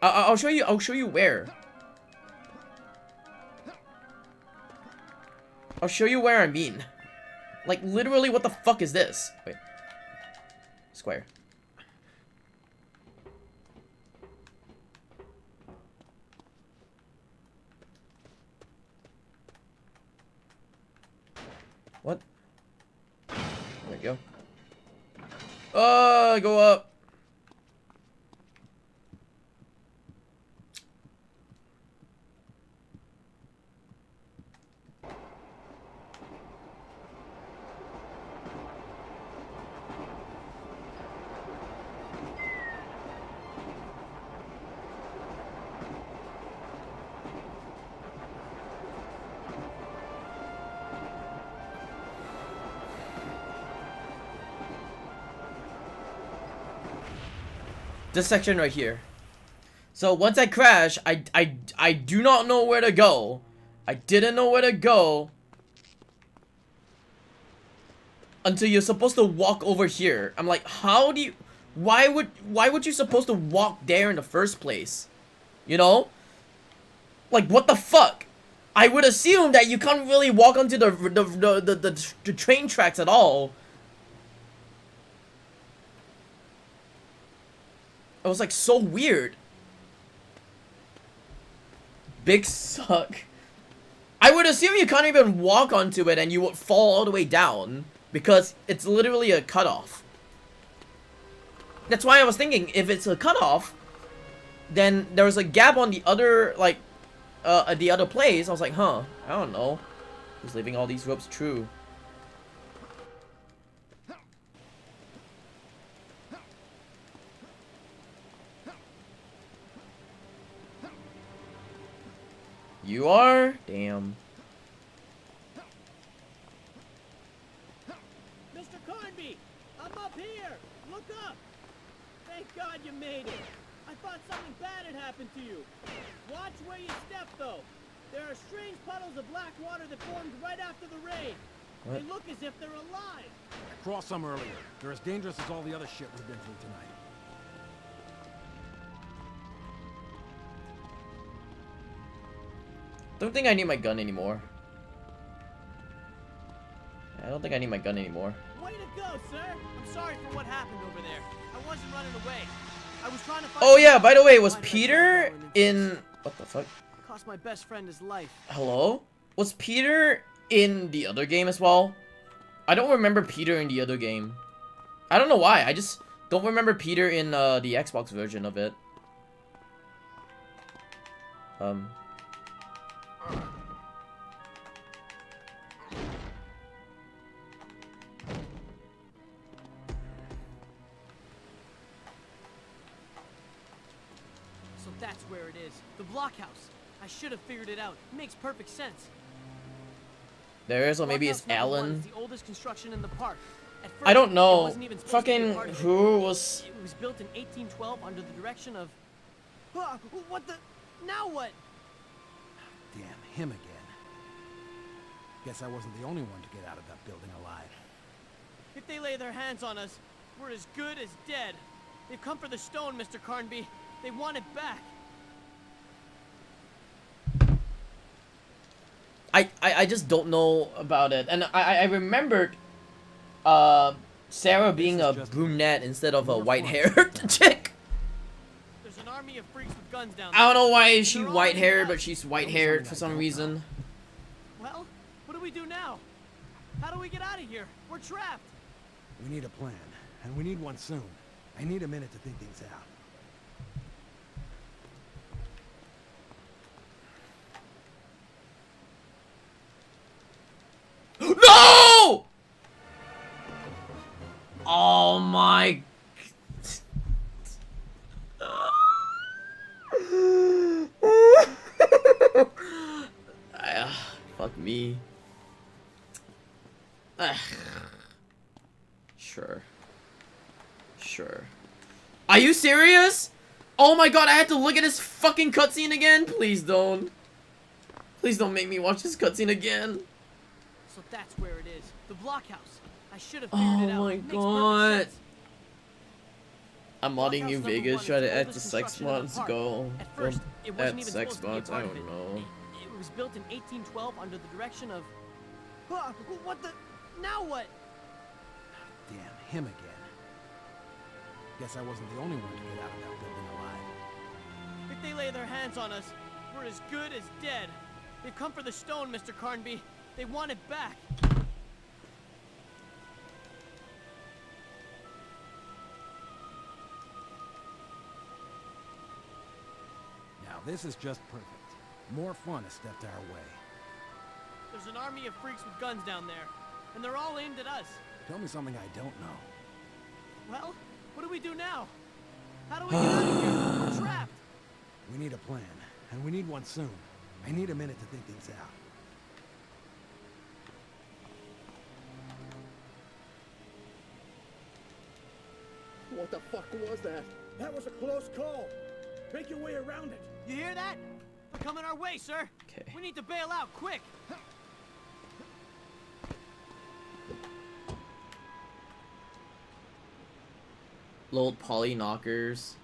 I'll show you where. I'll show you where I mean. Like, literally, what the fuck is this? Wait. Square. What? There we go. Go up. This section right here. So once I crash, I do not know where to go. I didn't know where to go until you're supposed to walk over here. I'm like, how do you... Why would you supposed to walk there in the first place? You know? Like, what the fuck? I would assume that you can't really walk onto the train tracks at all. It was like so weird. Big suck. I would assume you can't even walk onto it and you would fall all the way down because it's literally a cutoff. That's why I was thinking if it's a cutoff, then there was a gap on the other, like, at the other place. I was like, huh, I don't know. Who's leaving all these ropes true? You are? Damn. Mr. Carnby, I'm up here. Look up. Thank God you made it. I thought something bad had happened to you. Watch where you step, though. There are strange puddles of black water that formed right after the rain. What? They look as if they're alive. I crossed some earlier. They're as dangerous as all the other shit we've been through tonight. Don't think I need my gun anymore. I don't think I need my gun anymore. Way to go, sir. I'm sorry for what happened over there. I wasn't running away. I was trying to find... Oh yeah, by the way, was Peter in... What the fuck? Cost my best friend his life. Hello? Was Peter in the other game as well? I don't remember Peter in the other game. I don't know why. I just don't remember Peter in the Xbox version of it. So that's where it is. The blockhouse. I should have figured it out. It makes perfect sense. There is, or maybe it's Blockhouse number 1 Alan. is the oldest construction in the park. At I don't first, know. it wasn't even supposed to be a Fucking part of it. who was... It was built in 1812 under the direction of... Ah, what the... Now what? Damn, him again. Guess I wasn't the only one to get out of that building alive. If they lay their hands on us, we're as good as dead. They've come for the stone, Mr. Carnby. They want it back. I just don't know about it. And I remembered Sarah being a brunette instead of a white-haired chick. There's an army of freaks with guns down I don't know why there. she's They're all white-haired, in but she's white-haired for some reason. Well, what do we do now? How do we get out of here? We're trapped. We need a plan, and we need one soon. I need a minute to think things out. No! Oh my... Fuck me. Sure. Sure. Are you serious? Oh my god, I had to look at this fucking cutscene again? Please don't. Please don't make me watch this cutscene again. So that's where it is. The blockhouse. I should have figured it out. Oh my It makes god. perfect sense. I'm modding New Blockhouse number Vegas, 1 try is to the add to oldest sex construction in the mods, park. go. At first, it wasn't Add even sex supposed to be a mods, I part of don't it. know. It was built in 1812 under the direction of... Ah, what the... Now what? Damn, him again. Guess I wasn't the only one to get out of that building alive. If they lay their hands on us, we're as good as dead. They've come for the stone, Mr. Carnby. They want it back. Now this is just perfect. More fun has stepped our way. There's an army of freaks with guns down there, and they're all aimed at us. Tell me something I don't know. Well, what do we do now? How do we get out of here? We're trapped. We need a plan, and we need one soon. I need a minute to think things out. What the fuck was that? That was a close call. Make your way around it. You hear that? They're coming our way, sir. Okay. We need to bail out, quick. Little poly knockers.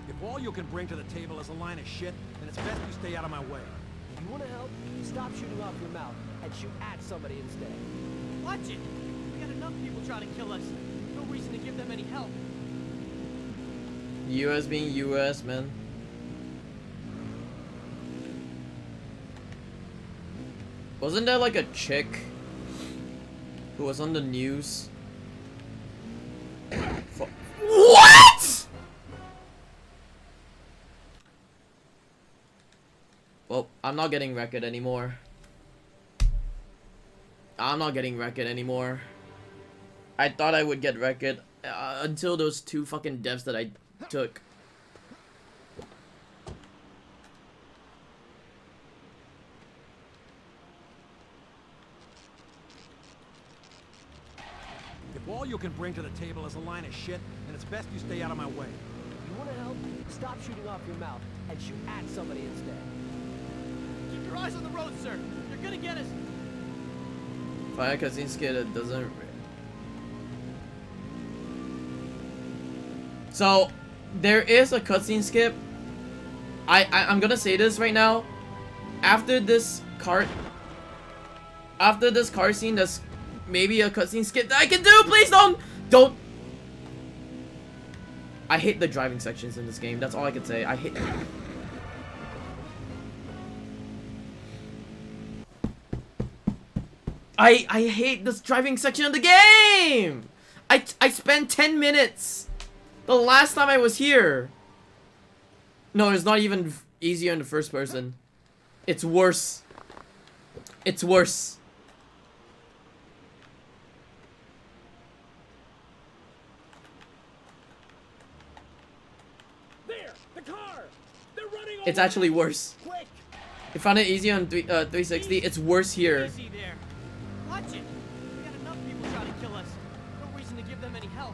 If all you can bring to the table is a line of shit, then it's best you stay out of my way. If you want to help, stop shooting off your mouth and shoot at somebody instead. Watch it. We got enough people trying to kill us. No reason to give them any help. US being US, man. Wasn't there like a chick who was on the news? What? Well, I'm not getting wrecked anymore. I'm not getting wrecked anymore. I thought I would get wrecked until those 2 fucking deaths that I took. If all you can bring to the table is a line of shit, then it's best you stay out of my way. If you want to help, stop shooting off your mouth and shoot at somebody instead. Keep your eyes on the road, sir. They're gonna get us. Fire cutscene skit, it doesn't. So, there is a cutscene skip. I'm gonna say this right now. After this car scene, there's maybe a cutscene skip that I can do. Please don't. I hate the driving sections in this game. That's all I can say. I hate. I hate this driving section of the game. I spent 10 minutes the last time I was here. No, it's not even easier in the first person. It's worse. It's worse. There, the car. They're running. It's actually worse. Quick. I found it easy on 360. It's worse here. Easy there. Watch it. We got enough people trying to kill us. No reason to give them any help.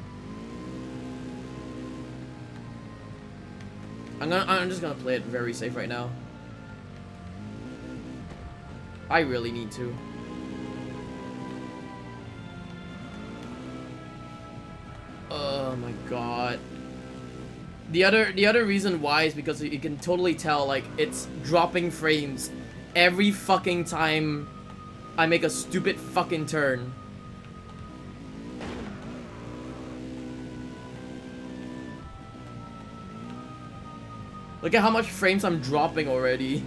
I'm just gonna play it very safe right now. I really need to. Oh my god. The other reason why is because you can totally tell, like, it's dropping frames every fucking time I make a stupid fucking turn. Look at how much frames I'm dropping already.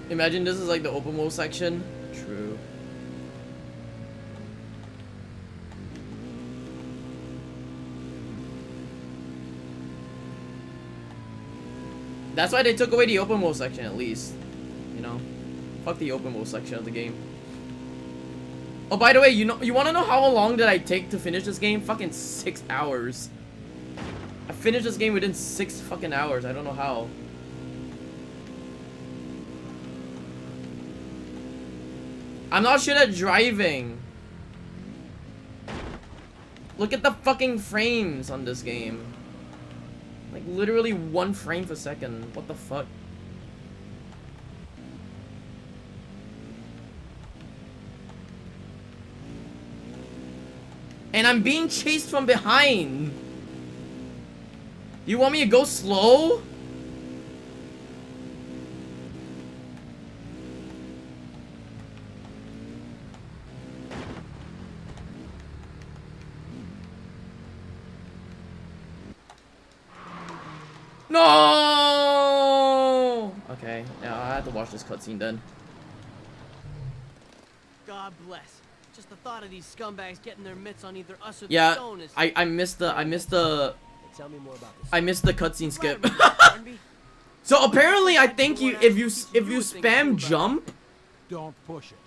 Imagine this is like the open world section. True. That's why they took away the open world section, at least. You know? Fuck the open world section of the game. Oh, by the way, you wanna know how long did I take to finish this game? Fucking 6 hours. I finished this game within 6 fucking hours. I don't know how. I'm not shit at driving. Look at the fucking frames on this game. Like, literally 1 frame per second. What the fuck? And I'm being chased from behind. You want me to go slow? No! Okay, now I have to watch this cutscene then. God bless. Just the thought of these scumbags getting their mitts on either us or Yeah, the stone is... I missed the Tell me more about this. I missed the cutscene skip. So apparently I think if you spam jump, Don't push it.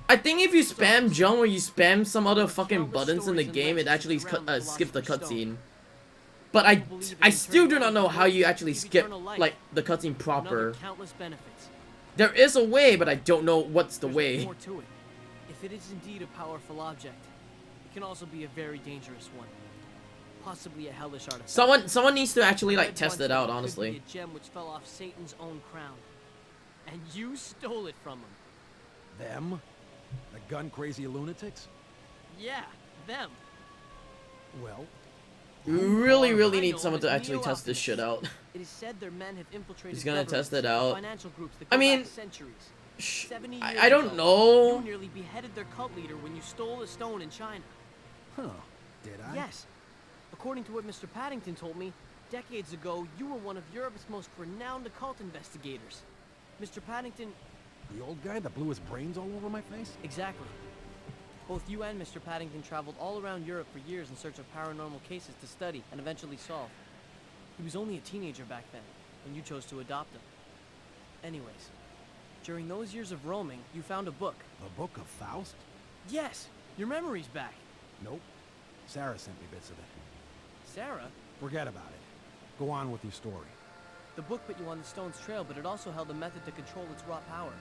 I think if you spam jump or you spam some other fucking buttons in the game, it actually skips the cutscene. But I still do not know how you actually skip like the cutscene proper. Countless benefits. There is a way, but I don't know what's the way. More to it. If it is indeed a powerful object, it can also be a very dangerous one. Possibly a hellish artifact. Someone needs to actually like test it out, honestly. Could be a gem which fell off Satan's own crown, and you stole it from him. Them? The gun-crazy lunatics? Yeah, them. Well, You really need someone to actually test this shit out. It is said their men have infiltrated He's gonna test it governments, out. financial groups that I go mean, back centuries. 70 years I don't ago, know. You nearly beheaded their cult leader when you stole a stone in China. huh? Did I? Yes. According to what Mr. Paddington told me, decades ago, you were one of Europe's most renowned occult investigators. Mr. Paddington... The old guy that blew his brains all over my face? Exactly. Both you and Mr. Paddington traveled all around Europe for years in search of paranormal cases to study and eventually solve. He was only a teenager back then, when you chose to adopt him. Anyways, during those years of roaming, you found a book. The Book of Faust? Yes! Your memory's back! Nope. Sarah sent me bits of it. Sarah? Forget about it. Go on with your story. The book put you on the stone's trail, but it also held a method to control its raw power.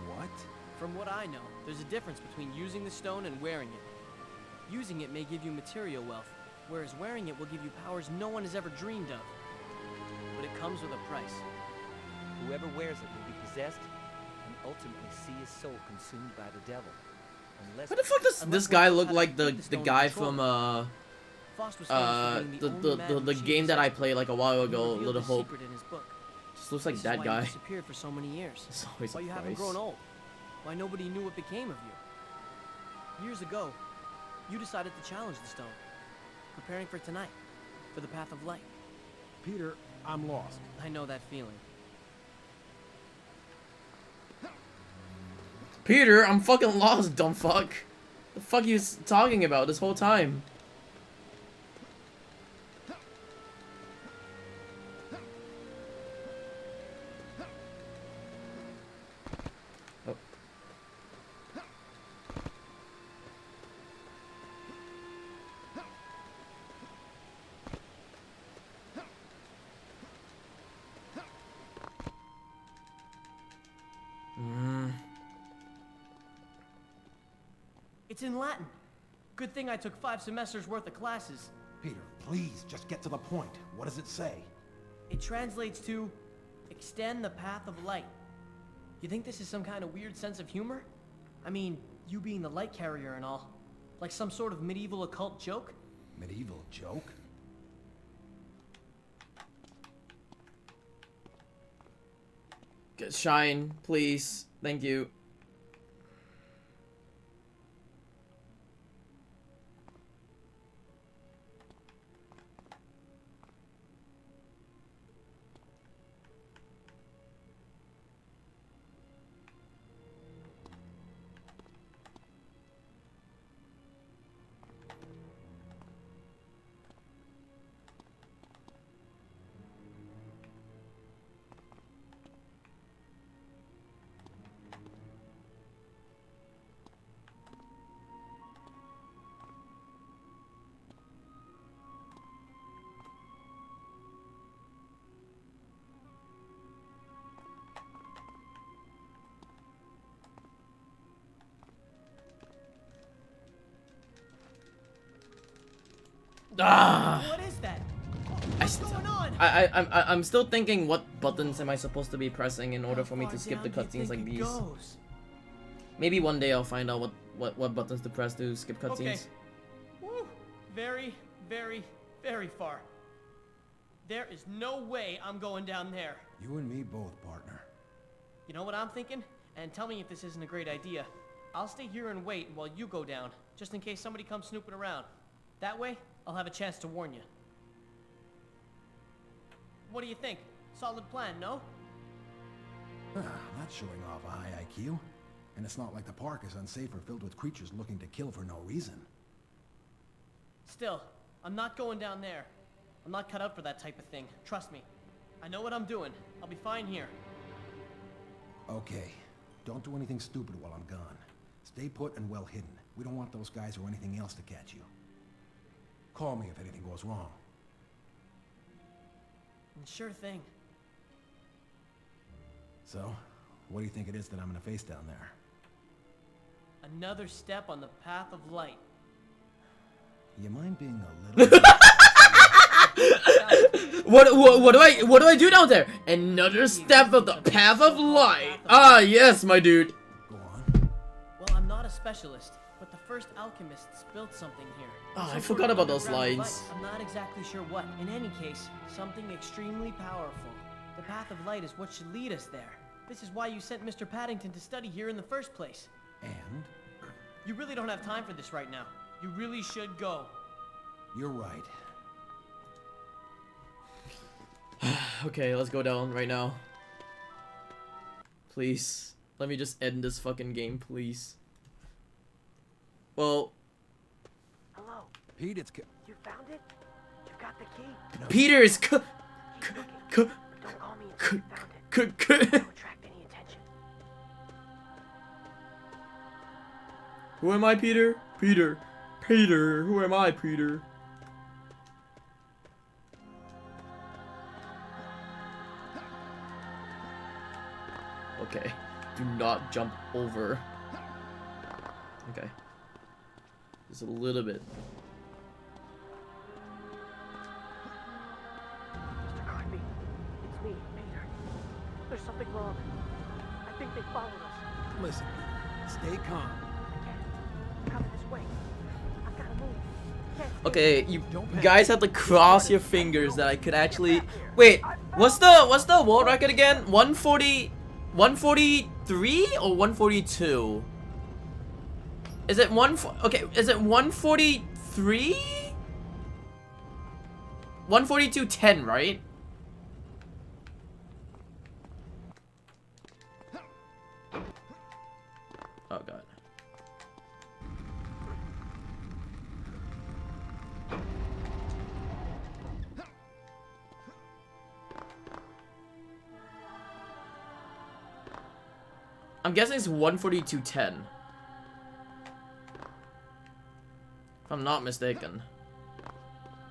What? From what I know, there's a difference between using the stone and wearing it. Using it may give you material wealth, whereas wearing it will give you powers no one has ever dreamed of. But it comes with a price. Whoever wears it will be possessed and ultimately see his soul consumed by the devil. Unless What the fuck does this guy look like? The guy from the game that I played like a while ago, Little Hope. Just looks like that guy. Disappeared for so many years. It's always Why a you haven't price. grown old? Why nobody knew what became of you? Years ago, you decided to challenge the stone, preparing for tonight, for the path of light. Peter, I'm lost. I know that feeling. Peter, I'm fucking lost, dumb fuck. The fuck you talking about this whole time? Oh. It's in Latin. Good thing I took 5 semesters worth of classes. Peter, please, just get to the point. What does it say? It translates to extend the path of light. You think this is some kind of weird sense of humor? I mean, you being the light carrier and all. Like some sort of medieval occult joke? Medieval joke? Shine, please. Thank you. Ah. What is that? What's going on? I'm still thinking, what buttons am I supposed to be pressing in order for me to skip the cutscenes like these? Maybe one day I'll find out what buttons to press to skip cutscenes. Okay. Woo. Very, very, very far. There is no way I'm going down there. You and me both, partner. You know what I'm thinking? And tell me if this isn't a great idea. I'll stay here and wait while you go down, just in case somebody comes snooping around. That way, I'll have a chance to warn you. What do you think? Solid plan, no? That's showing off a high IQ. And it's not like the park is unsafe or filled with creatures looking to kill for no reason. Still, I'm not going down there. I'm not cut out for that type of thing. Trust me. I know what I'm doing. I'll be fine here. Okay. Don't do anything stupid while I'm gone. Stay put and well hidden. We don't want those guys or anything else to catch you. Call me if anything goes wrong. Sure thing. So, what do you think it is that I'm gonna face down there? Another step on the path of light. You mind being a little... What do I do down there? Another step of the path of light. Ah, yes, my dude. Well, I'm not a specialist, but the first alchemists built something here. Oh, I Some forgot sort of about those underground lines. device. I'm not exactly sure what. In any case, something extremely powerful. The path of light is what should lead us there. This is why you sent Mr. Paddington to study here in the first place. And? You really don't have time for this right now. You really should go. You're right. Okay, let's go down right now. Please. Let me just end this fucking game, please. Well... Hello? Pete, it's... You found it? You got the key? Peter is Don't call me until you found it. Don't attract any attention. Who am I, Peter? Peter. Peter. Who am I, Peter? Okay. Do not jump over. Okay. Just a little bit. Mr. Cartby, it's me, Peter. There's something wrong. I think they followed us. Listen, stay calm. Coming this way. I've gotta move. Okay, you guys have to cross your fingers that I could actually... Wait, what's the world record again? 143 or 142? Is it okay, is it 143? 142.10, right? Oh god. I'm guessing it's 142.10. If I'm not mistaken.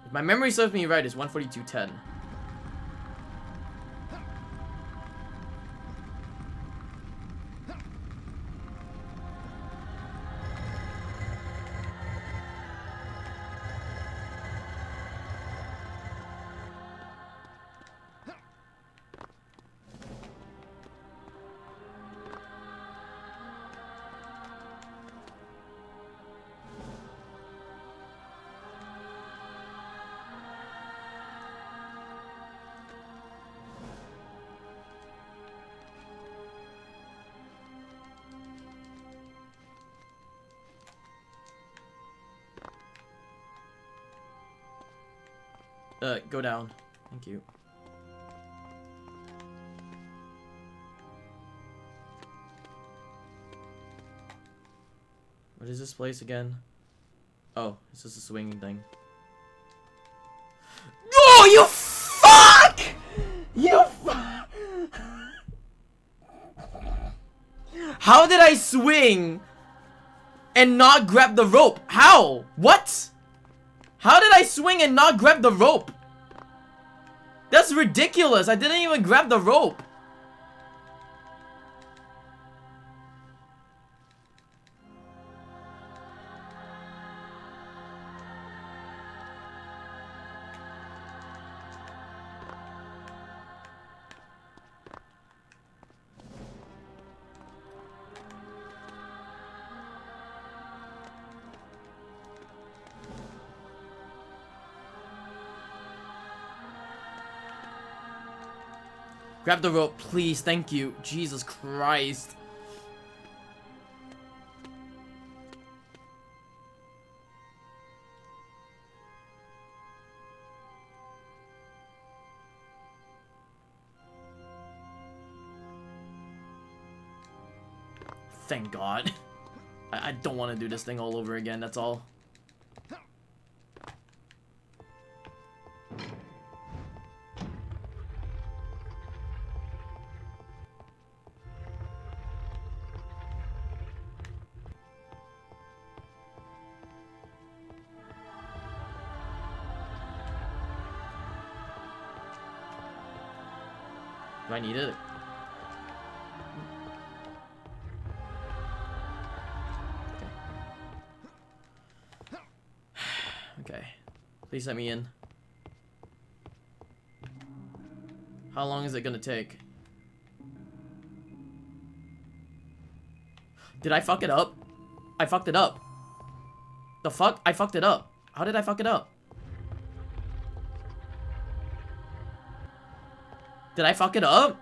If my memory serves me right, it's 142.10. Go down. Thank you. What is this place again? Oh, it's just a swinging thing. Oh, you fuck! You fuck! How did I swing and not grab the rope? How? What? How did I swing and not grab the rope? That's ridiculous. I didn't even grab the rope. Grab the rope, please. Thank you. Jesus Christ. Thank God. I don't want to do this thing all over again, that's all. Do I need it? Okay. Please let me in. How long is it gonna take? Did I fuck it up? I fucked it up. The fuck? I fucked it up. How did I fuck it up? Did I fuck it up?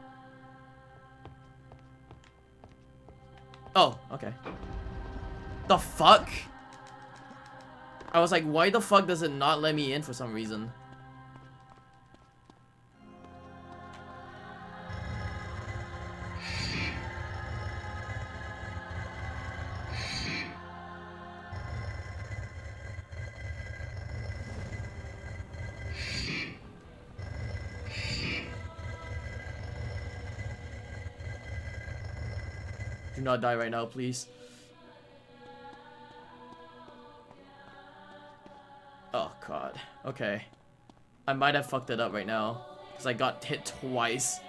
Oh, okay. The fuck? I was like, why the fuck does it not let me in for some reason? Do not die right now, please. Oh god. Okay. I might have fucked it up right now. Because I got hit twice.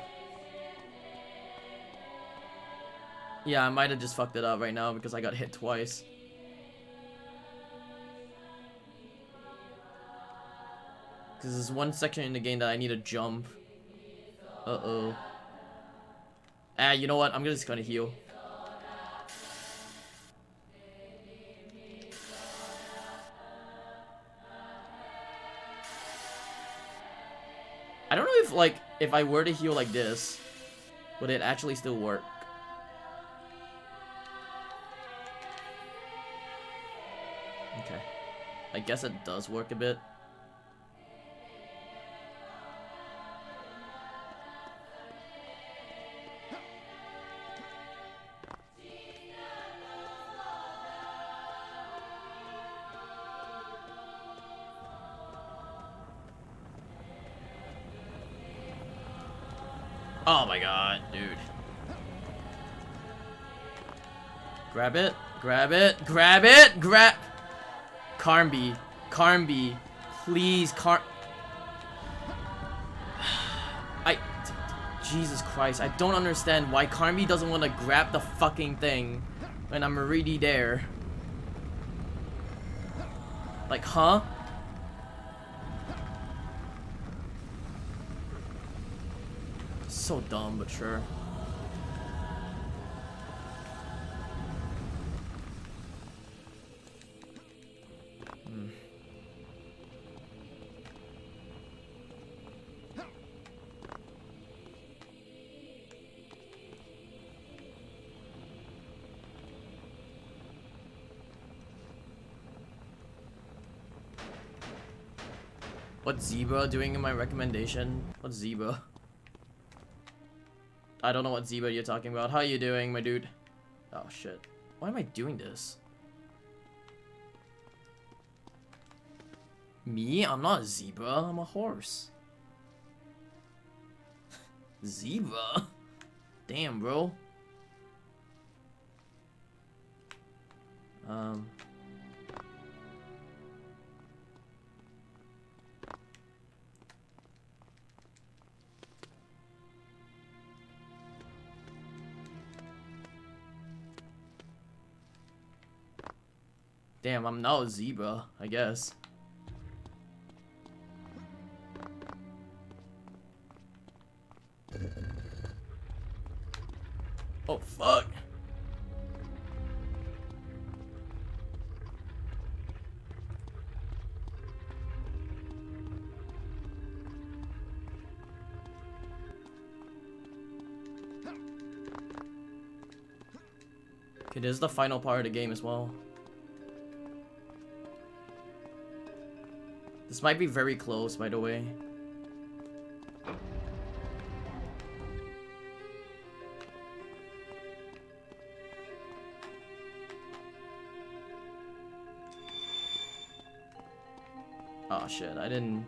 Yeah, I might have just fucked it up right now because I got hit twice. Because there's one section in the game that I need to jump. Uh-oh. Ah, you know what? I'm just gonna heal. I don't know if, like, if I were to heal like this, would it actually still work? Okay. I guess it does work a bit. Oh my god, dude. Grab it, grab it, grab it, Carnby, Carnby, please, Jesus Christ, I don't understand why Carnby doesn't want to grab the fucking thing when I'm already there. Like, huh? So dumb, but sure. What's Zebra doing in my recommendation? What's Zebra? I don't know what Zebra you're talking about. How you doing, my dude? Oh shit. Why am I doing this? Me? I'm not a zebra, I'm a horse. Zebra? Damn, bro. Damn, I'm now a zebra, I guess. Oh, fuck. Okay, this is the final part of the game as well. This might be very close, by the way. Oh shit, I didn't...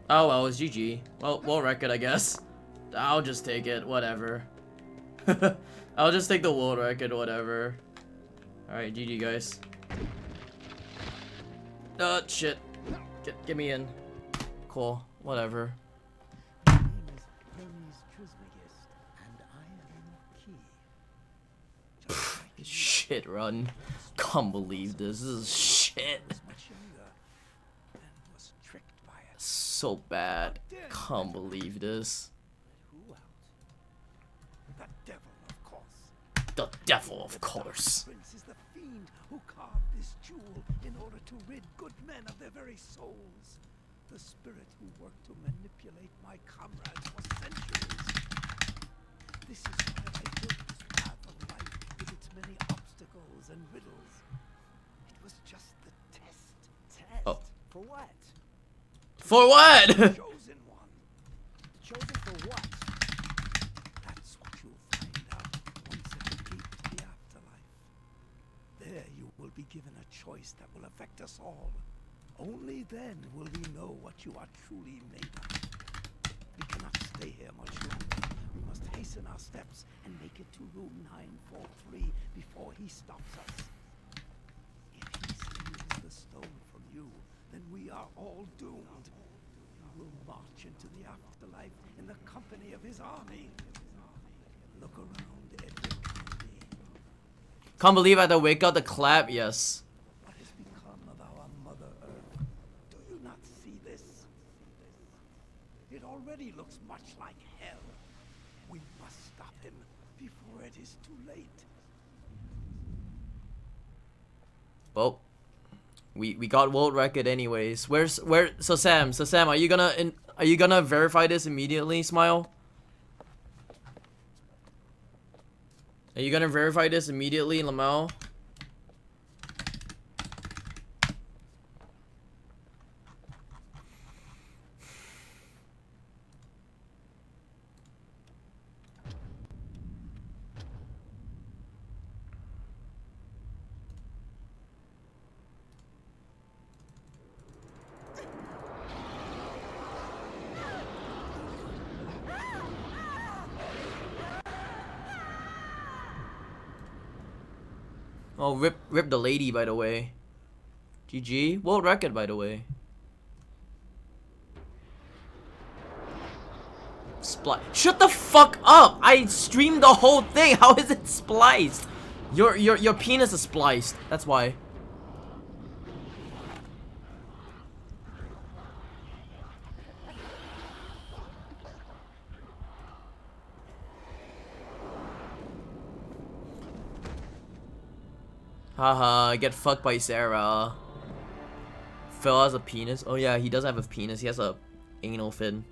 Oh well, it's GG. Well, we'll wreck it, I guess. I'll just take it, whatever. I'll just take the world record, whatever. Alright, GG guys. Shit. Get me in. Cool, whatever. Shit run. Can't believe this. This is shit. So bad. Can't believe this. The devil, of course. Prince is the fiend who carved this jewel in order to rid good men of their very souls. The spirit who worked to manipulate my comrades for centuries. This is why I built this path of life with its many obstacles and riddles. It was just the test. Test? Oh. For what? For what? Chosen one. Chosen for what? That's what you'll find out once at the gate of the afterlife. There you will be given a choice that will affect us all. Only then will we know what you are truly made of. We cannot stay here much longer. We must hasten our steps and make it to room 943 before he stops us. If he steals the stone from you, then we are all doomed. We will march into the afterlife in the company of his army. Look around, Edward Kennedy. Can't believe I had to wake up to clap, yes. What has become of our Mother Earth? Do you not see this? It already looks much like hell. We must stop him before it is too late. Well, we got world record anyways. So Sam, are you gonna verify this immediately, Smile? Are you gonna verify this immediately, Lamau? Oh, rip the lady, by the way. GG. World record, by the way. Shut the fuck up! I streamed the whole thing. How is it spliced? Your penis is spliced. That's why. Haha, get fucked by Sarah. Phil has a penis. Oh yeah, he does have a penis. He has a anal fin.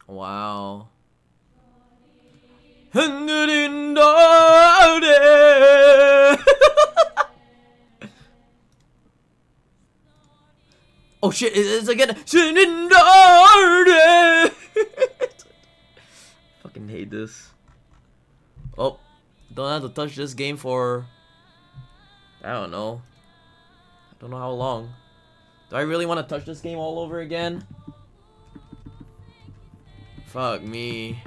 Wow. Oh shit, it's again. Fucking hate this. Oh, don't have to touch this game for, I don't know. I don't know how long. Do I really want to touch this game all over again? Fuck me.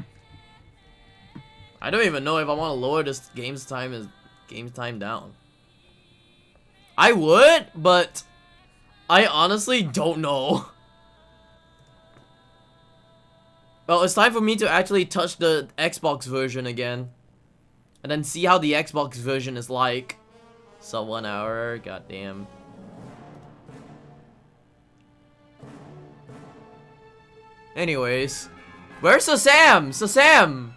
I don't even know if I want to lower this game's time down. I would, but I honestly don't know. Well, it's time for me to actually touch the Xbox version again. And then see how the Xbox version is like. So 1 hour, goddamn. Anyways. Where's Sam? Sam,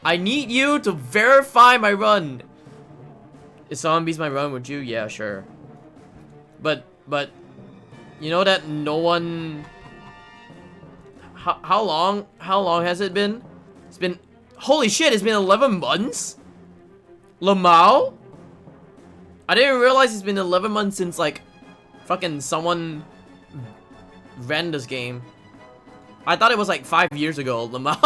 I need you to verify my run. If someone beats my run, would you? Yeah, sure. But you know that no one. How long has it been? It's been, holy shit, it's been 11 months? Lamau? I didn't realize it's been 11 months since like fucking someone ran this game. I thought it was like 5 years ago, Lamau.